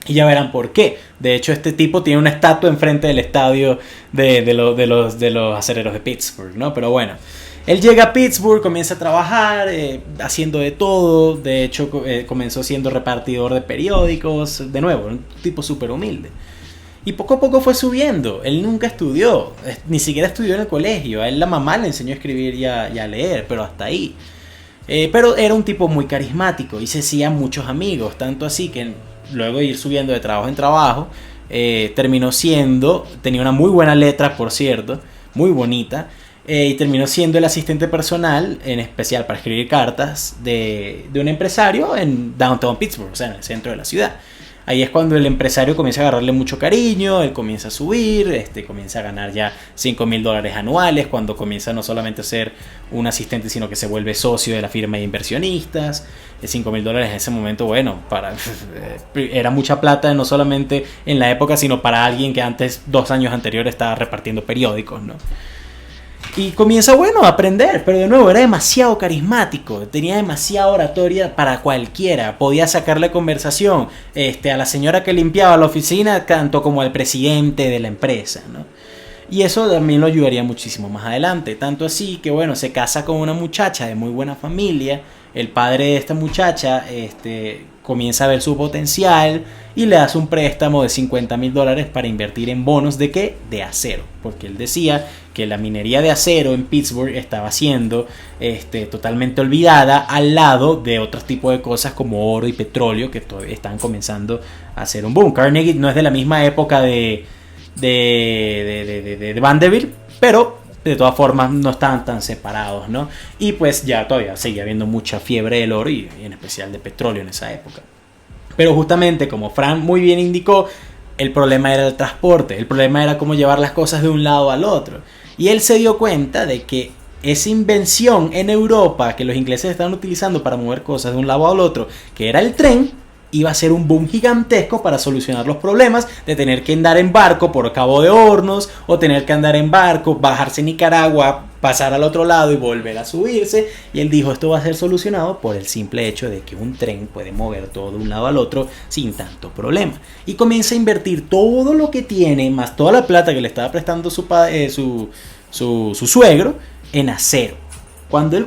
Y ya verán por qué. De hecho, este tipo tiene una estatua enfrente del estadio de los acereros de Pittsburgh, ¿no? Pero bueno, él llega a Pittsburgh, comienza a trabajar haciendo de todo. De hecho, comenzó siendo repartidor de periódicos. De nuevo, un tipo súper humilde. Y poco a poco fue subiendo. Él nunca estudió, ni siquiera estudió en el colegio. A él la mamá le enseñó a escribir y a leer, pero hasta ahí. Pero era un tipo muy carismático y se hacía muchos amigos. Tanto así que luego de ir subiendo de trabajo en trabajo, tenía una muy buena letra, por cierto, muy bonita. Y terminó siendo el asistente personal, en especial para escribir cartas, de un empresario en Downtown Pittsburgh, o sea, en el centro de la ciudad. Ahí es cuando el empresario comienza a agarrarle mucho cariño, él comienza a subir, comienza a ganar ya $5,000 anuales, cuando comienza no solamente a ser un asistente, sino que se vuelve socio de la firma de inversionistas. $5,000 en ese momento, bueno, era mucha plata, no solamente en la época, sino para alguien que antes, 2 años anteriores, estaba repartiendo periódicos, ¿no? Y comienza, a aprender, pero de nuevo era demasiado carismático, tenía demasiada oratoria para cualquiera, podía sacarle conversación a la señora que limpiaba la oficina, tanto como al presidente de la empresa, ¿no? Y eso también lo ayudaría muchísimo más adelante. Tanto así que bueno, se casa con una muchacha de muy buena familia. El padre de esta muchacha comienza a ver su potencial y le hace un préstamo de $50,000 para invertir en bonos ¿de qué? De acero. Porque él decía que la minería de acero en Pittsburgh estaba siendo totalmente olvidada al lado de otros tipos de cosas como oro y petróleo que están comenzando a hacer un boom. Carnegie no es de la misma época de Vanderbilt, pero de todas formas no estaban tan separados, ¿no? Y pues ya todavía seguía habiendo mucha fiebre del oro y en especial de petróleo en esa época. Pero justamente como Frank muy bien indicó, el problema era el transporte, el problema era cómo llevar las cosas de un lado al otro. Y él se dio cuenta de que esa invención en Europa que los ingleses estaban utilizando para mover cosas de un lado al otro, que era el tren, iba a ser un boom gigantesco para solucionar los problemas de tener que andar en barco por Cabo de Hornos o tener que andar en barco, bajarse en Nicaragua, pasar al otro lado y volver a subirse. Y él dijo, esto va a ser solucionado por el simple hecho de que un tren puede mover todo de un lado al otro sin tanto problema. Y comienza a invertir todo lo que tiene, más toda la plata que le estaba prestando su suegro, en acero. Cuando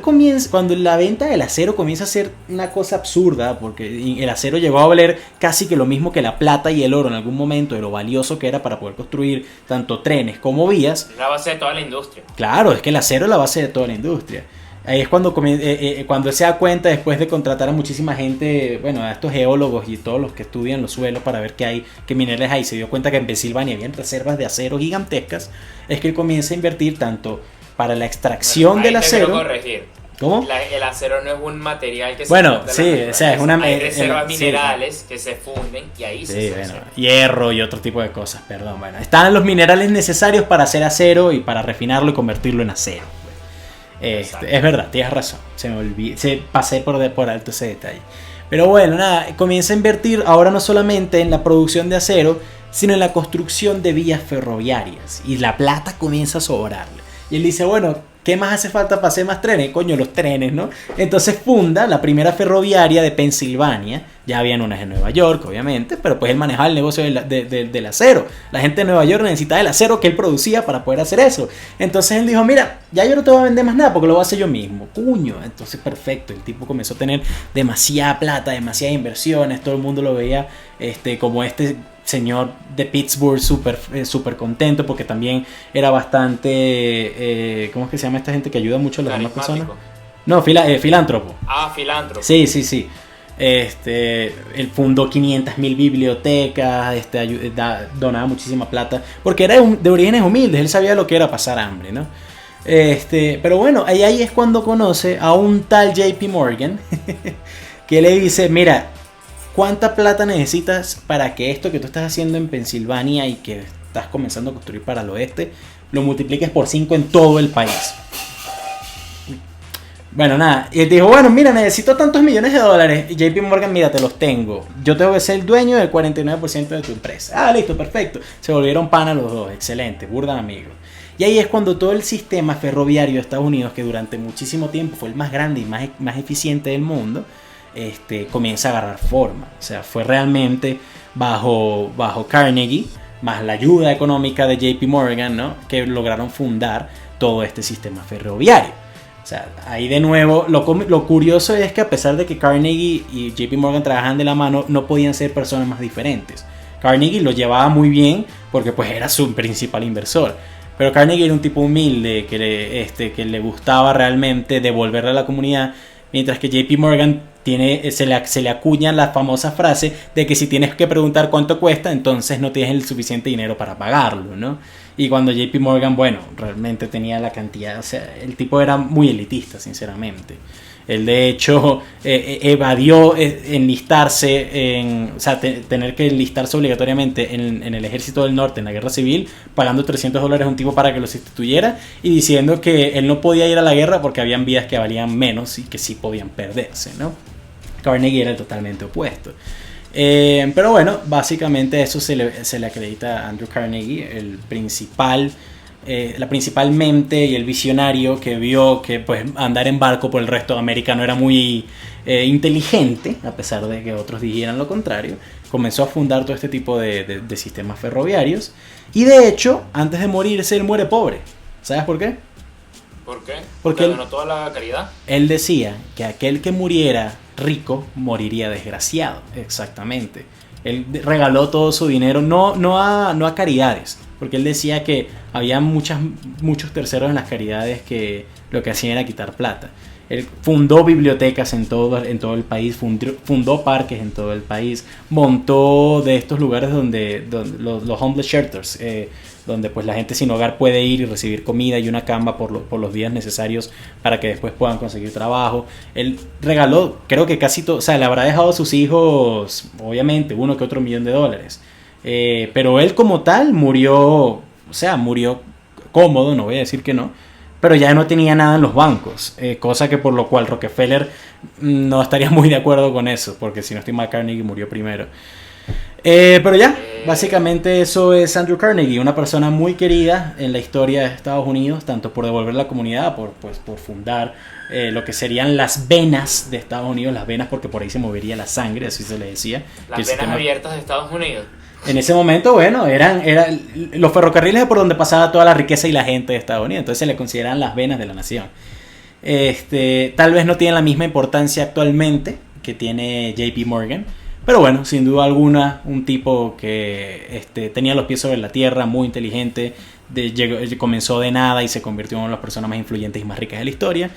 la venta del acero comienza a ser una cosa absurda, porque el acero llegó a valer casi que lo mismo que la plata y el oro en algún momento, de lo valioso que era para poder construir tanto trenes como vías. La base de toda la industria. Claro, es que el acero es la base de toda la industria. Ahí es cuando él se da cuenta, después de contratar a muchísima gente, bueno, a estos geólogos y todos los que estudian los suelos para ver qué minerales hay, se dio cuenta que en Pensilvania habían reservas de acero gigantescas, es que él comienza a invertir tanto para la extracción del acero. Corregir. ¿Cómo? El acero no es un material que bueno, sí, o sea, es una hay reservas minerales que se funden y ahí se hace acero. Hierro y otro tipo de cosas, perdón. Bueno, están los minerales necesarios para hacer acero y para refinarlo y convertirlo en acero. Es verdad, tienes razón. Pasé por alto ese detalle. Pero bueno, nada, comienza a invertir ahora no solamente en la producción de acero, sino en la construcción de vías ferroviarias. Y la plata comienza a sobrarle. Y él dice, bueno, ¿qué más hace falta para hacer más trenes? Coño, los trenes, ¿no? Entonces funda la primera ferroviaria de Pensilvania. Ya habían unas en Nueva York, obviamente, pero pues él manejaba el negocio del acero. La gente de Nueva York necesitaba el acero que él producía para poder hacer eso. Entonces él dijo, mira, ya yo no te voy a vender más nada porque lo voy a hacer yo mismo. Cuño, entonces perfecto. El tipo comenzó a tener demasiada plata, demasiadas inversiones. Todo el mundo lo veía como señor de Pittsburgh súper contento porque también era bastante ¿cómo es que se llama esta gente que ayuda mucho a las demás personas? No, filántropo. Filántropo. Sí. Él fundó 500,000 bibliotecas, donaba muchísima plata porque era de orígenes humildes, él sabía lo que era pasar hambre, ¿no? Pero bueno, ahí es cuando conoce a un tal JP Morgan que le dice, mira, ¿cuánta plata necesitas para que esto que tú estás haciendo en Pensilvania y que estás comenzando a construir para el oeste, lo multipliques por 5 en todo el país? Bueno, nada, y él dijo, bueno, mira, necesito tantos millones de dólares. Y JP Morgan, mira, te los tengo. Yo tengo que ser el dueño del 49% de tu empresa. Listo, perfecto. Se volvieron pana los dos, excelente, burda amigos. Y ahí es cuando todo el sistema ferroviario de Estados Unidos, que durante muchísimo tiempo fue el más grande y más eficiente del mundo, comienza a agarrar forma. O sea, fue realmente bajo Carnegie, más la ayuda económica de JP Morgan, ¿no?, que lograron fundar todo este sistema ferroviario. O sea, ahí de nuevo, lo curioso es que a pesar de que Carnegie y JP Morgan trabajaban de la mano, no podían ser personas más diferentes. Carnegie lo llevaba muy bien porque pues era su principal inversor. Pero Carnegie era un tipo humilde que le gustaba realmente devolverle a la comunidad, mientras que JP Morgan se le acuña la famosa frase de que si tienes que preguntar cuánto cuesta, entonces no tienes el suficiente dinero para pagarlo, ¿no? Y cuando JP Morgan, bueno, realmente tenía la cantidad, o sea, el tipo era muy elitista, sinceramente. Él de hecho evadió enlistarse, tener que enlistarse obligatoriamente en el ejército del norte en la guerra civil, pagando $300 a un tipo para que lo sustituyera y diciendo que él no podía ir a la guerra porque habían vidas que valían menos y que sí podían perderse, ¿no? Carnegie era totalmente opuesto. Pero bueno, básicamente eso se le acredita a Andrew Carnegie, el principal la principal mente y el visionario que vio que pues andar en barco por el resto de América no era muy inteligente, a pesar de que otros dijeran lo contrario, comenzó a fundar todo este tipo de sistemas ferroviarios. Y de hecho, antes de morirse, él muere pobre. ¿Sabes por qué? ¿Por qué? Porque él, toda la caridad. Él decía que aquel que muriera rico moriría desgraciado. Exactamente. Él regaló todo su dinero, no a caridades, porque él decía que había muchos terceros en las caridades que lo que hacían era quitar plata. Él fundó bibliotecas en todo el país, fundó parques en todo el país, montó de estos lugares donde los homeless shelters, donde pues la gente sin hogar puede ir y recibir comida y una cama por los días necesarios para que después puedan conseguir trabajo. Él regaló, creo que casi todo, o sea, le habrá dejado a sus hijos, obviamente, uno que otro $1,000,000. Pero él como tal murió cómodo, no voy a decir que no, pero ya no tenía nada en los bancos, cosa que por lo cual Rockefeller no estaría muy de acuerdo con eso, porque si no estoy mal, Carnegie murió primero. Pero ya, básicamente eso es Andrew Carnegie, una persona muy querida en la historia de Estados Unidos, tanto por devolver la comunidad, por fundar lo que serían las venas de Estados Unidos, las venas porque por ahí se movería la sangre, así se le decía. Las venas abiertas de Estados Unidos. En ese momento, bueno, eran los ferrocarriles por donde pasaba toda la riqueza y la gente de Estados Unidos, entonces se le consideran las venas de la nación. Tal vez no tienen la misma importancia actualmente que tiene JP Morgan, pero bueno, sin duda alguna, un tipo que tenía los pies sobre la tierra, muy inteligente, comenzó de nada y se convirtió en una de las personas más influyentes y más ricas de la historia.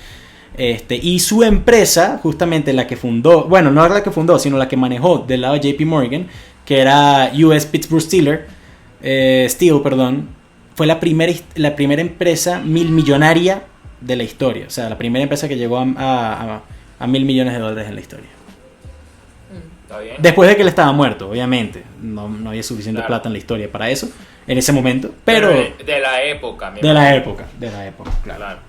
Y su empresa, justamente la que fundó, bueno, no era la que fundó, sino la que manejó del lado de JP Morgan, que era US Pittsburgh Steel, fue la primera empresa millonaria de la historia. O sea, la primera empresa que llegó a $1,000,000,000 en la historia. Está bien. Después de que él estaba muerto, obviamente. No había suficiente plata en la historia para eso, en ese momento. Pero de la época. De la época, claro.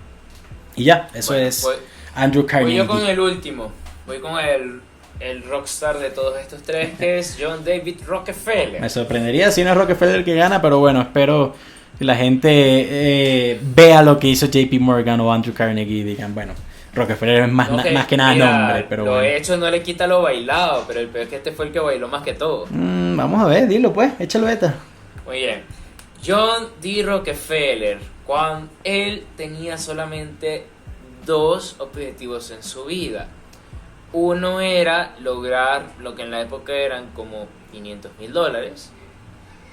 Y ya, eso es Andrew Carnegie. Voy yo con el último. Voy con el rockstar de todos estos tres, que es John David Rockefeller. Me sorprendería si no es Rockefeller que gana, pero bueno, espero que la gente vea lo que hizo JP Morgan o Andrew Carnegie y digan, bueno, Rockefeller es más que nada nombre. Pero lo bueno. hecho no le quita lo bailado, pero el peor es que este fue el que bailó más que todo. Vamos a ver, dilo pues, échalo beta. Muy bien. John D. Rockefeller, cuando él tenía solamente 2 objetivos en su vida. Uno era lograr lo que en la época eran como $500,000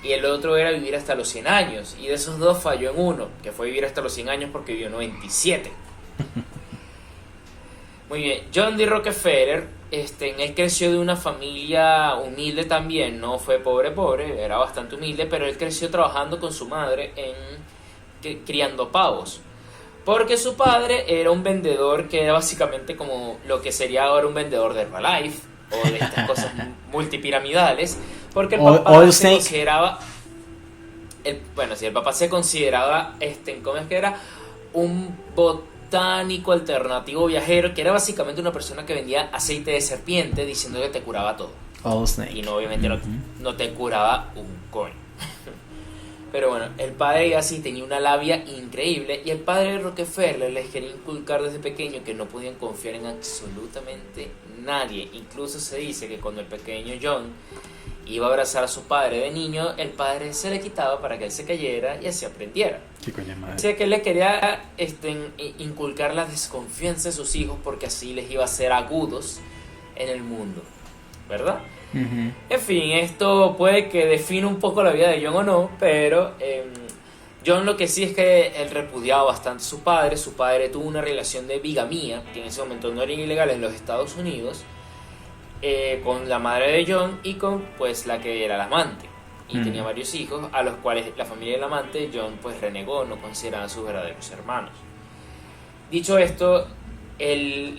y el otro era vivir hasta los 100 años, y de esos 2 falló en uno, que fue vivir hasta los 100 años porque vivió 97. Muy bien, John D. Rockefeller, él creció de una familia humilde también, no fue pobre, era bastante humilde, pero él creció trabajando con su madre criando pavos. Porque su padre era un vendedor que era básicamente como lo que sería ahora un vendedor de Herbalife o de estas cosas multipiramidales. Porque el papá se consideraba... el papá se consideraba, ¿cómo es que era? Un botánico alternativo viajero, que era básicamente una persona que vendía aceite de serpiente diciendo que te curaba todo. Y no, obviamente no te curaba un coño. Pero bueno, el padre así tenía una labia increíble, y el padre de Rockefeller les quería inculcar desde pequeño que no podían confiar en absolutamente nadie. Incluso se dice que cuando el pequeño John iba a abrazar a su padre de niño, el padre se le quitaba para que él se cayera y así aprendiera. ¿Qué coño madre? O sea que él le quería inculcar la desconfianza de sus hijos, porque así les iba a ser agudos en el mundo, ¿verdad? Uh-huh. En fin, esto puede que define un poco la vida de John o no, pero John lo que sí es que él repudiaba bastante a su padre. Su padre tuvo una relación de bigamía, que en ese momento no era ilegal en los Estados Unidos, con la madre de John y con pues la que era la amante. Y tenía varios hijos, a los cuales la familia del amante, John pues renegó, no consideraba sus verdaderos hermanos. Dicho esto,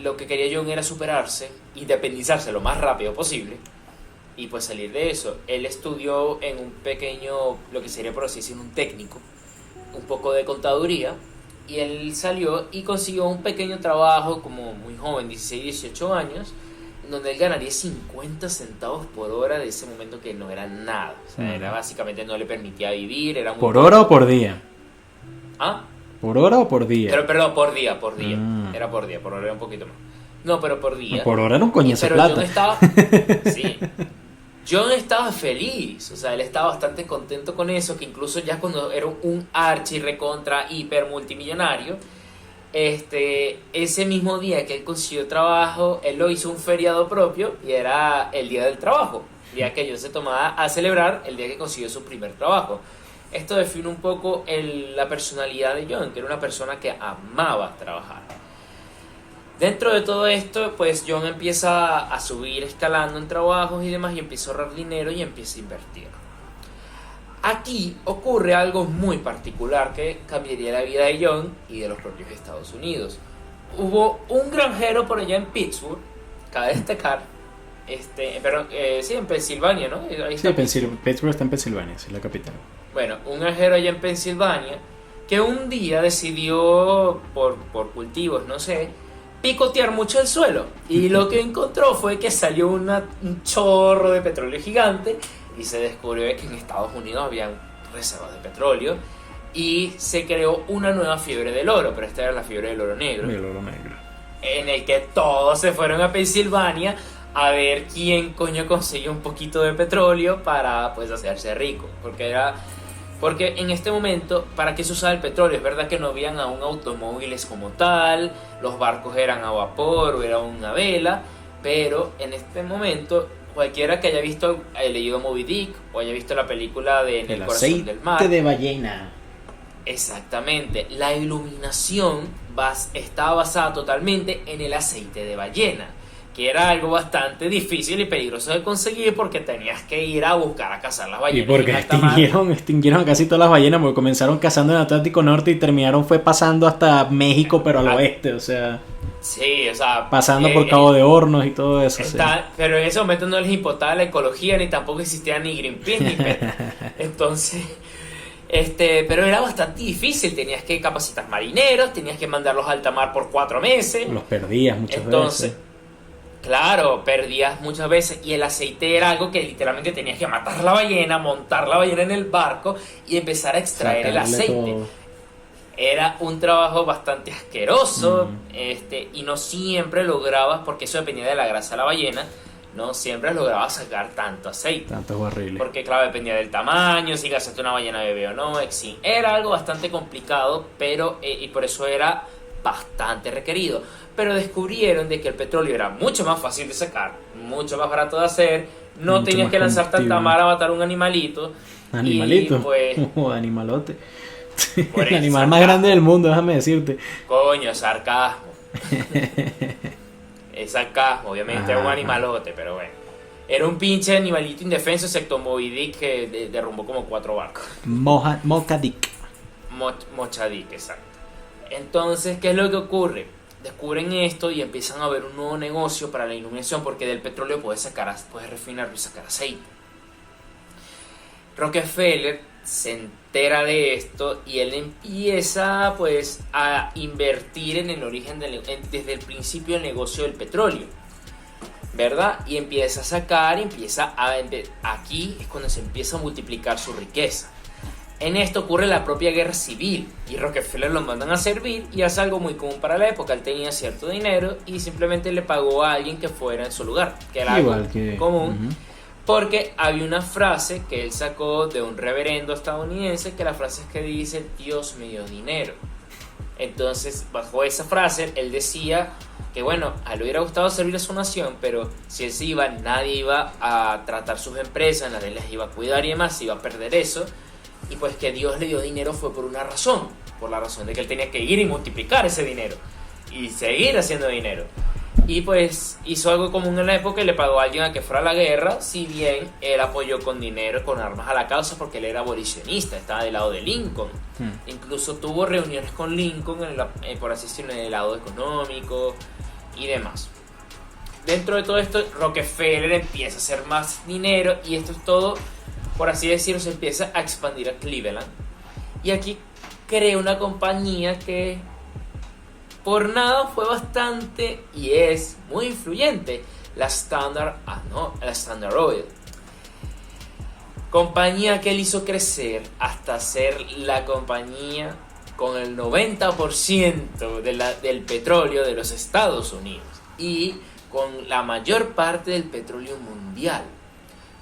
lo que quería John era superarse, independizarse lo más rápido posible y pues salir de eso. Él estudió en un pequeño, lo que sería por así decirlo, un técnico, un poco de contaduría, y él salió y consiguió un pequeño trabajo como muy joven, 16, 18 años, donde él ganaría 50 centavos por hora de ese momento, que no era nada. O sea, era básicamente no le permitía vivir. Era muy ¿Por hora o por día? ¿Ah? ¿Por hora o por día? Pero, perdón, por día. Mm. Era por día, por hora era un poquito más. No, pero por día. Por hora era un coñazo de Pero plata. John estaba... Sí. John estaba feliz, o sea, él estaba bastante contento con eso, que incluso ya cuando era un archi recontra hiper multimillonario, ese mismo día que él consiguió trabajo, él lo hizo un feriado propio y era el día del trabajo, el día que John se tomaba a celebrar el día que consiguió su primer trabajo. Esto define un poco la personalidad de John, que era una persona que amaba trabajar. Dentro de todo esto, pues John empieza a subir escalando en trabajos y demás y empieza a ahorrar dinero y empieza a invertir. Aquí ocurre algo muy particular que cambiaría la vida de John y de los propios Estados Unidos. Hubo un granjero por allá en Pittsburgh, cabe destacar, sí, en Pensilvania, ¿no? Ahí Sí, está Pittsburgh está en Pensilvania, sí, la capital. Bueno, un granjero allá en Pensilvania que un día decidió, por cultivos, no sé, picotear mucho el suelo. Y lo que encontró fue que salió un chorro de petróleo gigante y se descubrió que en Estados Unidos habían reservas de petróleo y se creó una nueva fiebre del oro, pero esta era la fiebre del oro negro. El oro negro. En el que todos se fueron a Pensilvania a ver quién coño consiguió un poquito de petróleo para pues hacerse rico, porque en este momento, ¿para qué se usaba el petróleo? Es verdad que no habían aún automóviles como tal, los barcos eran a vapor o era una vela, pero en este momento cualquiera que haya leído Moby Dick o haya visto la película de En el corazón del mar, aceite de ballena. exactamente, la iluminación estaba basada totalmente en el aceite de ballena, que era algo bastante difícil y peligroso de conseguir porque tenías que ir a buscar a cazar las ballenas. Y porque extinguieron a casi todas las ballenas, porque comenzaron cazando en el Atlántico Norte y terminaron pasando hasta México, pero al oeste, o sea... Sí, o sea... Pasando por Cabo de Hornos y todo eso. Sí. Pero en ese momento no les importaba la ecología, ni tampoco existía ni Greenpeace, ni PETA. Entonces... pero era bastante difícil, tenías que capacitar marineros, tenías que mandarlos a alta mar por 4 meses. Los perdías muchas veces. Claro, perdías muchas veces y el aceite era algo que literalmente tenías que matar la ballena, montar la ballena en el barco y empezar a extraer el aceite. Todo. Era un trabajo bastante asqueroso, y no siempre lograbas, porque eso dependía de la grasa de la ballena, no siempre lograbas sacar tanto aceite. Tantos barriles. Porque claro, dependía del tamaño, si cazaste una ballena bebé o no, era algo bastante complicado, pero y por eso era bastante requerido. Pero descubrieron de que el petróleo era mucho más fácil de sacar, mucho más barato de hacer, no tenías que lanzarte al mar a matar un animalito. ¿Animalito? Y pues, animalote. El animal más grande del mundo, déjame decirte. Coño, sarcasmo. Es sarcasmo, obviamente, es un animalote, pero bueno. Era un pinche animalito indefenso, excepto Moby Dick, que derrumbó como 4 barcos. Mocha-Dick. Mocha-Dick, exacto. Entonces, ¿qué es lo que ocurre? Descubren esto y empiezan a ver un nuevo negocio para la iluminación, porque del petróleo puedes refinarlo y sacar aceite. Rockefeller se entera de esto y él empieza pues a invertir en el origen desde el principio del negocio del petróleo, ¿verdad? Y empieza a sacar, aquí es cuando se empieza a multiplicar su riqueza. En esto ocurre la propia guerra civil y Rockefeller lo mandan a servir y hace algo muy común para la época. Él tenía cierto dinero y simplemente le pagó a alguien que fuera en su lugar, que era algo común. Porque había una frase que él sacó de un reverendo estadounidense, que la frase es que dice: Dios me dio dinero. Entonces, bajo esa frase, él decía que bueno, a él le hubiera gustado servir a su nación, pero si él se iba, nadie iba a tratar sus empresas, nadie las iba a cuidar y demás, se iba a perder eso. Y pues que Dios le dio dinero fue por una razón, por la razón de que él tenía que ir y multiplicar ese dinero y seguir haciendo dinero. Y pues hizo algo común en la época y le pagó a alguien a que fuera a la guerra, si bien él apoyó con dinero, con armas a la causa, porque él era abolicionista, estaba del lado de Lincoln. Incluso tuvo reuniones con Lincoln, por así decirlo, en el lado económico y demás. Dentro de todo esto, Rockefeller empieza a hacer más dinero y esto es todo, por así decirlo, se empieza a expandir a Cleveland. Y aquí crea una compañía que por nada fue bastante y es muy influyente, la Standard Oil. Compañía que él hizo crecer hasta ser la compañía con el 90% del petróleo de los Estados Unidos y con la mayor parte del petróleo mundial,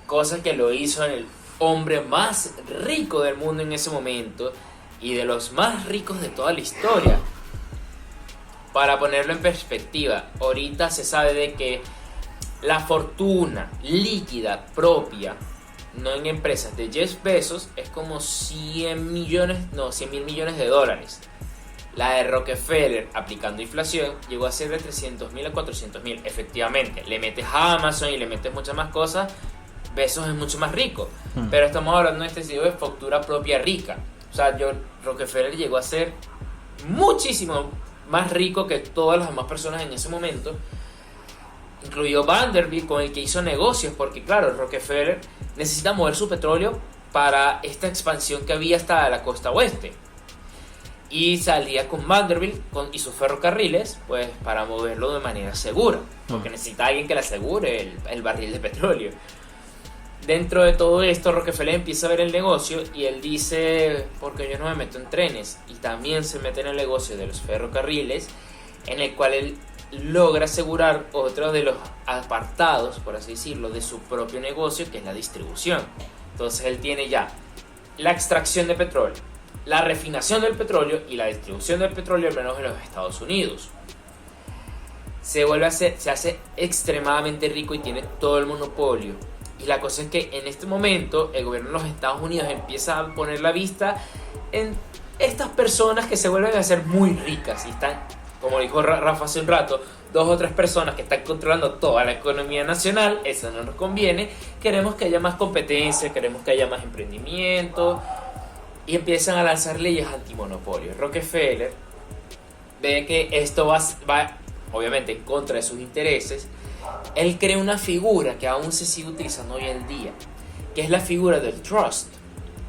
cosa que lo hizo el hombre más rico del mundo en ese momento y de los más ricos de toda la historia. Para ponerlo en perspectiva, ahorita se sabe de que la fortuna líquida propia, no en empresas, de Jeff Bezos es como 100 mil millones de dólares. La de Rockefeller, aplicando inflación, llegó a ser de 300.000 a 400.000. Efectivamente, le metes a Amazon y le metes muchas más cosas, Bezos es mucho más rico. Pero estamos hablando en este sentido de factura propia rica. O sea, Rockefeller llegó a ser muchísimo más rico que todas las demás personas en ese momento, incluido Vanderbilt, con el que hizo negocios, porque claro, Rockefeller necesita mover su petróleo para esta expansión que había hasta la costa oeste, y salía con Vanderbilt y sus ferrocarriles pues para moverlo de manera segura, porque necesita alguien que le asegure el barril de petróleo. Dentro de todo esto, Rockefeller empieza a ver el negocio y él dice, porque yo no me meto en trenes, y también se mete en el negocio de los ferrocarriles, en el cual él logra asegurar otro de los apartados, por así decirlo, de su propio negocio, que es la distribución. Entonces él tiene ya la extracción de petróleo, la refinación del petróleo y la distribución del petróleo, al menos en los Estados Unidos. Se hace extremadamente rico y tiene todo el monopolio. Y la cosa es que en este momento el gobierno de los Estados Unidos empieza a poner la vista en estas personas que se vuelven a ser muy ricas y están, como dijo Rafa hace un rato, 2 o 3 personas que están controlando toda la economía nacional. Eso no nos conviene. Queremos que haya más competencia, queremos que haya más emprendimiento, y empiezan a lanzar leyes antimonopolio. Rockefeller ve que esto va obviamente en contra de sus intereses. Él crea una figura que aún se sigue utilizando hoy en día, que es la figura del trust,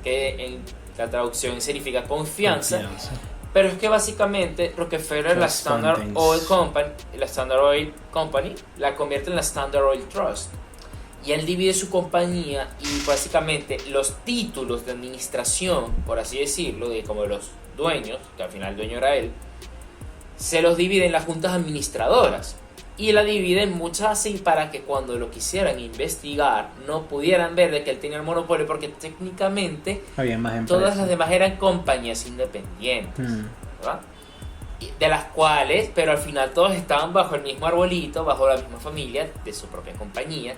que en la traducción significa confianza. Pero es que básicamente Rockefeller, la Standard Oil Company, la convierte en la Standard Oil Trust. Y él divide su compañía y básicamente los títulos de administración, por así decirlo, de como los dueños, que al final el dueño era él, se los divide en las juntas administradoras. Y la dividen muchas así para que cuando lo quisieran investigar no pudieran ver de que él tenía el monopolio, porque técnicamente había más todas las demás eran compañías independientes, ¿verdad? De las cuales, pero al final todos estaban bajo el mismo arbolito, bajo la misma familia de su propia compañía,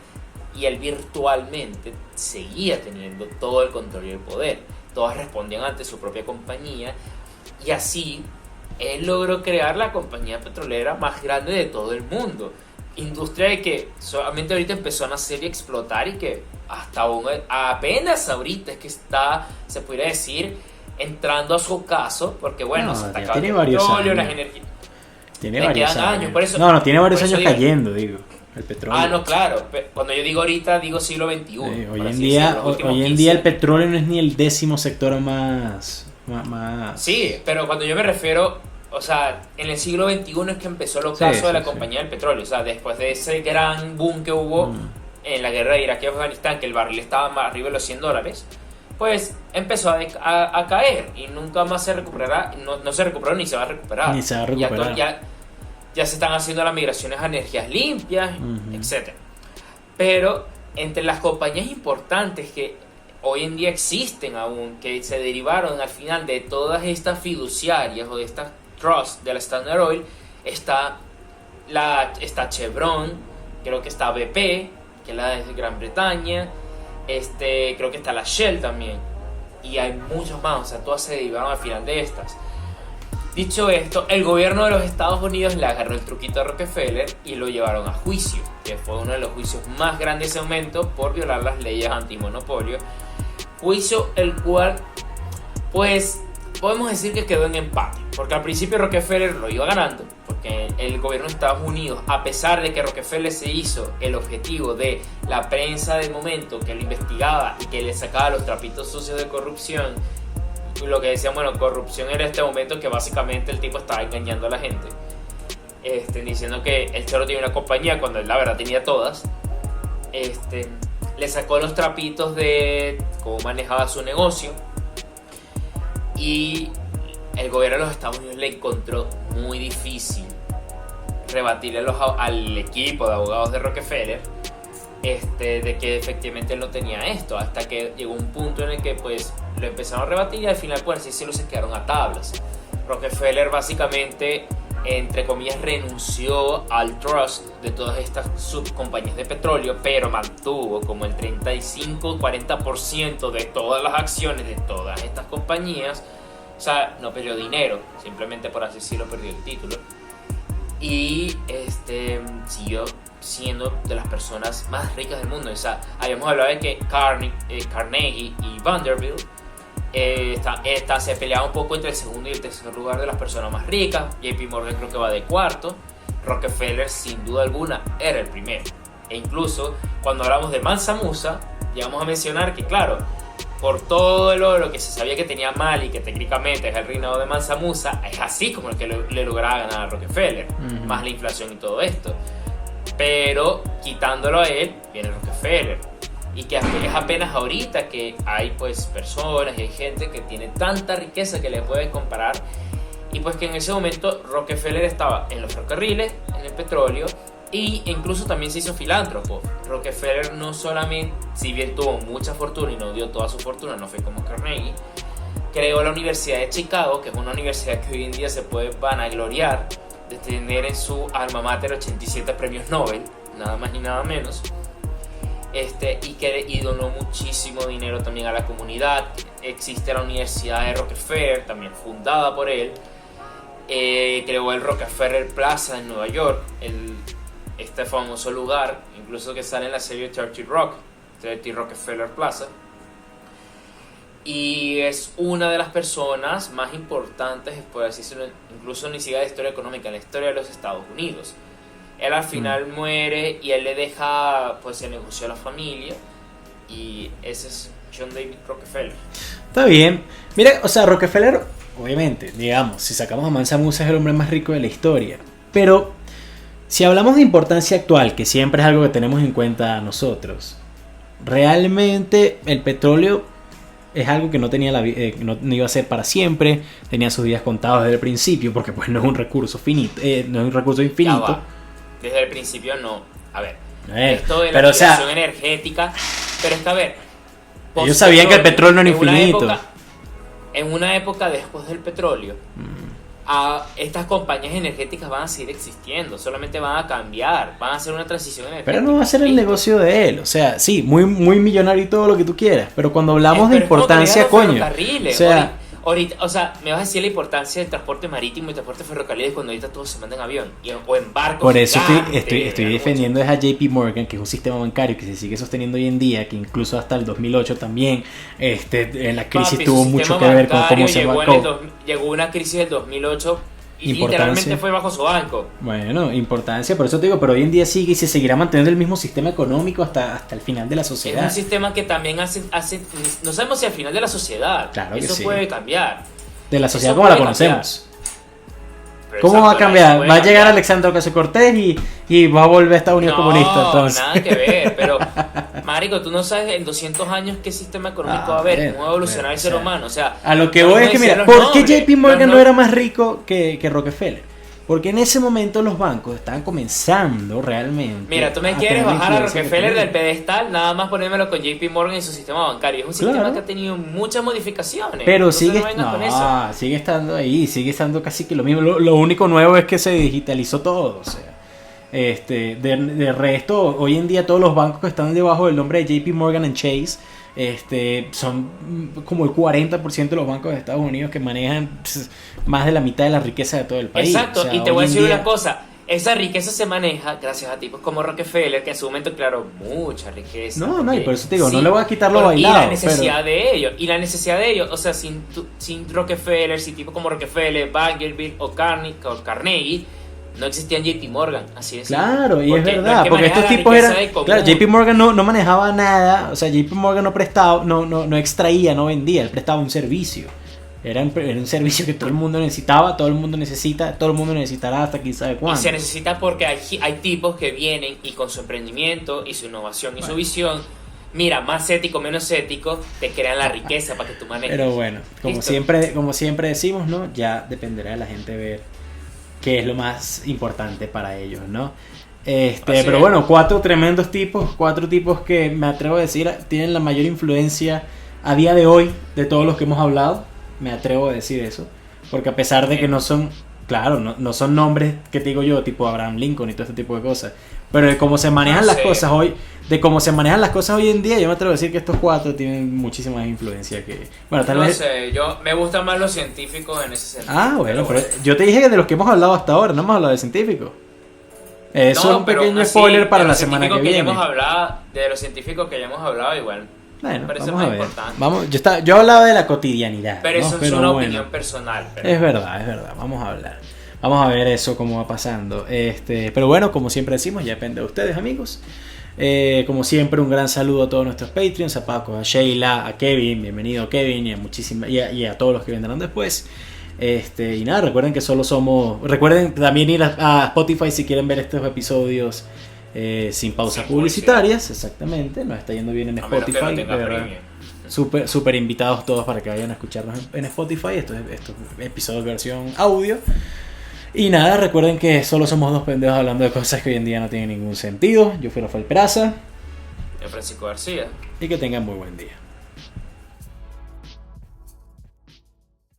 y él virtualmente seguía teniendo todo el control y el poder. Todas respondían ante su propia compañía, y así él logró crear la compañía petrolera más grande de todo el mundo. Industria de que solamente ahorita empezó a nacer y explotar, y que hasta apenas ahorita es que está, se podría decir, entrando a su ocaso, porque bueno, se está acabando el petróleo, las energías. Tiene varios años. Por eso, tiene varios años cayendo, digo, el petróleo. No, claro. Cuando yo digo ahorita, digo siglo XXI. Hoy en día el petróleo no es ni el 10º sector más... Sí, pero cuando yo me refiero, o sea, en el siglo XXI es que empezó el ocaso de la compañía del petróleo. O sea, después de ese gran boom que hubo en la guerra de Irak y Afganistán, que el barril estaba más arriba de los $100, pues empezó a caer y nunca más se recuperará. No se recuperó ni se va a recuperar. Ya se están haciendo las migraciones a energías limpias, etc. Pero entre las compañías importantes que hoy en día existen aún, que se derivaron al final de todas estas fiduciarias o de estas trusts de la Standard Oil, está Chevron, creo que está BP, que es la de Gran Bretaña, creo que está la Shell también, y hay muchos más. O sea, todas se derivaron al final de estas. Dicho esto, el gobierno de los Estados Unidos le agarró el truquito a Rockefeller y lo llevaron a juicio, que fue uno de los juicios más grandes de ese momento por violar las leyes antimonopolio. Juicio el cual, pues, podemos decir que quedó en empate, porque al principio Rockefeller lo iba ganando, porque el gobierno de Estados Unidos, a pesar de que Rockefeller se hizo el objetivo de la prensa del momento que lo investigaba y que le sacaba los trapitos sucios de corrupción, lo que decían, bueno, corrupción era este momento que básicamente el tipo estaba engañando a la gente, diciendo que él solo tenía una compañía cuando él la verdad tenía todas. Le sacó los trapitos de cómo manejaba su negocio, y el gobierno de los Estados Unidos le encontró muy difícil rebatirle al equipo de abogados de Rockefeller de que efectivamente él no tenía esto, hasta que llegó un punto en el que pues lo empezaron a rebatir y al final por así decirlo se quedaron a tablas. Rockefeller básicamente, entre comillas, renunció al trust de todas estas subcompañías de petróleo, pero mantuvo como el 35-40% de todas las acciones de todas estas compañías. O sea, no perdió dinero, simplemente por así decirlo perdió el título. Y siguió siendo de las personas más ricas del mundo. O sea, habíamos hablado de que Carnegie y Vanderbilt se peleaba un poco entre el segundo y el tercer lugar de las personas más ricas. JP Morgan creo que va de cuarto. Rockefeller sin duda alguna era el primero. E incluso cuando hablamos de Mansa Musa, llegamos a mencionar que claro, por todo lo que se sabía que tenía mal y que técnicamente es el reinado de Mansa Musa, es así como el que le lograba ganar a Rockefeller, más la inflación y todo esto. Pero quitándolo a él, viene Rockefeller. Y que es apenas ahorita que hay pues personas y hay gente que tiene tanta riqueza que le puede comparar. Y pues que en ese momento Rockefeller estaba en los ferrocarriles, en el petróleo, y incluso también se hizo filántropo. Rockefeller no solamente, si bien tuvo mucha fortuna y no dio toda su fortuna, no fue como Carnegie, creó la Universidad de Chicago, que es una universidad que hoy en día se puede vanagloriar de tener en su alma mater 87 premios Nobel, nada más ni nada menos. Y donó muchísimo dinero también a la comunidad. Existe la Universidad de Rockefeller, también fundada por él. Creó el Rockefeller Plaza en Nueva York, este famoso lugar, incluso que sale en la serie 30 Rock, 30 Rockefeller Plaza. Y es una de las personas más importantes, por así decirlo, incluso ni siquiera de la historia económica, en la historia de los Estados Unidos. Él al final muere y él le deja pues el negocio a la familia, y ese es John David Rockefeller. Está bien. Mira, o sea, Rockefeller, obviamente, digamos, si sacamos a Mansa Musa es el hombre más rico de la historia, pero si hablamos de importancia actual, que siempre es algo que tenemos en cuenta nosotros, realmente el petróleo es algo que no tenía no iba a ser para siempre, tenía sus días contados desde el principio, porque pues no es un recurso finito, no es un recurso infinito. Desde el principio no. A ver, esto de la activación energética, pero es que a ver, ellos sabían que el petróleo no era infinito. En una época después del petróleo, estas compañías energéticas van a seguir existiendo, solamente van a cambiar, van a hacer una transición energética. Pero no va a ser el negocio de él, o sea, sí, muy, muy millonario y todo lo que tú quieras, pero cuando hablamos de importancia, coño, o sea, ahorita, o sea, me vas a decir la importancia del transporte marítimo y transporte ferrocarril cuando ahorita todos se mandan en avión o en barcos. Por eso estoy defendiendo a JP Morgan, que es un sistema bancario que se sigue sosteniendo hoy en día, que incluso hasta el 2008 también en la crisis tuvo mucho que ver con cómo se bancó. Llegó una crisis del 2008 y literalmente fue bajo su banco. Bueno, importancia, por eso te digo, pero hoy en día sigue y se seguirá manteniendo el mismo sistema económico hasta el final de la sociedad. Es un sistema que también hace no sabemos si al final de la sociedad, claro que eso sí. Puede cambiar. De la sociedad como la conocemos. ¿Cómo va a cambiar? Va a llegar Alexandre Ocasio-Cortez y va a volver a Estados Unidos comunista. Entonces. Nada que ver, pero marico, tú no sabes en 200 años qué sistema económico va a haber, cómo va a evolucionar el ser humano. O sea, a lo que voy es que mira, ¿por qué JP Morgan no era más rico que Rockefeller? Porque en ese momento los bancos estaban comenzando realmente. Mira, tú me quieres bajar a Rockefeller del pedestal, nada más ponérmelo con JP Morgan y su sistema bancario. Es un sistema que ha tenido muchas modificaciones. Pero sigue estando ahí, sigue estando casi que lo mismo. Lo único nuevo es que se digitalizó todo. O sea, de resto, hoy en día todos los bancos que están debajo del nombre de JP Morgan Chase son como el 40% de los bancos de Estados Unidos que manejan más de la mitad de la riqueza de todo el país. Exacto, o sea, y te voy a decir una cosa, esa riqueza se maneja gracias a tipos como Rockefeller, que en su momento crearon mucha riqueza. No, y por eso te digo, sí, no le voy a quitar lo bailado. Y la necesidad de ellos, o sea, sin Rockefeller, sin tipos como Rockefeller, Vanderbilt o Carnegie, no existían JP Morgan, así es. Claro, y es verdad, porque estos tipos eran. Claro, JP Morgan no manejaba nada, o sea, JP Morgan no prestaba, no extraía, no vendía, él prestaba un servicio. Era un servicio que todo el mundo necesitaba, todo el mundo necesita, todo el mundo necesitará hasta quién sabe cuándo. Y se necesita porque hay tipos que vienen y con su emprendimiento y su innovación y su visión Mira, más ético, menos ético, te crean la riqueza para que tú manejes. Pero bueno, como siempre decimos, ¿no? Ya dependerá de la gente ver qué es lo más importante para ellos, ¿no? Pero bueno, 4 tremendos tipos, 4 tipos que me atrevo a decir tienen la mayor influencia a día de hoy de todos los que hemos hablado. Me atrevo a decir eso, porque a pesar de que no son, claro, no son nombres que te digo yo, tipo Abraham Lincoln y todo este tipo de cosas, pero de cómo se manejan las cosas hoy, en día, yo me atrevo a decir que estos 4 tienen muchísima más influencia que, bueno, tal vez. No sé, yo me gustan más los científicos en ese sentido. Ah, bueno, pero yo te dije que de los que hemos hablado hasta ahora, no hemos hablado de científicos. Eso es un pequeño spoiler para la semana que viene. De los científicos que ya hemos hablado, igual. Bueno, vamos a ver. Yo hablaba de la cotidianidad. Pero ¿no? eso es una opinión personal. Pero... Es verdad. Vamos a hablar. Vamos a ver eso cómo va pasando. Pero bueno, como siempre decimos, ya depende de ustedes, amigos. Como siempre, un gran saludo a todos nuestros Patreons, a Paco, a Sheila, a Kevin, bienvenido Kevin, y a todos los que vendrán después. Y nada, recuerden que recuerden también ir a Spotify si quieren ver estos episodios sin pausas publicitarias. Exactamente, nos está yendo bien en Spotify, de verdad. Súper invitados todos para que vayan a escucharnos en Spotify. Estos episodios versión audio. Y nada, recuerden que solo somos 2 pendejos hablando de cosas que hoy en día no tienen ningún sentido. Yo fui Rafael Peraza. Yo Francisco García. Y que tengan muy buen día.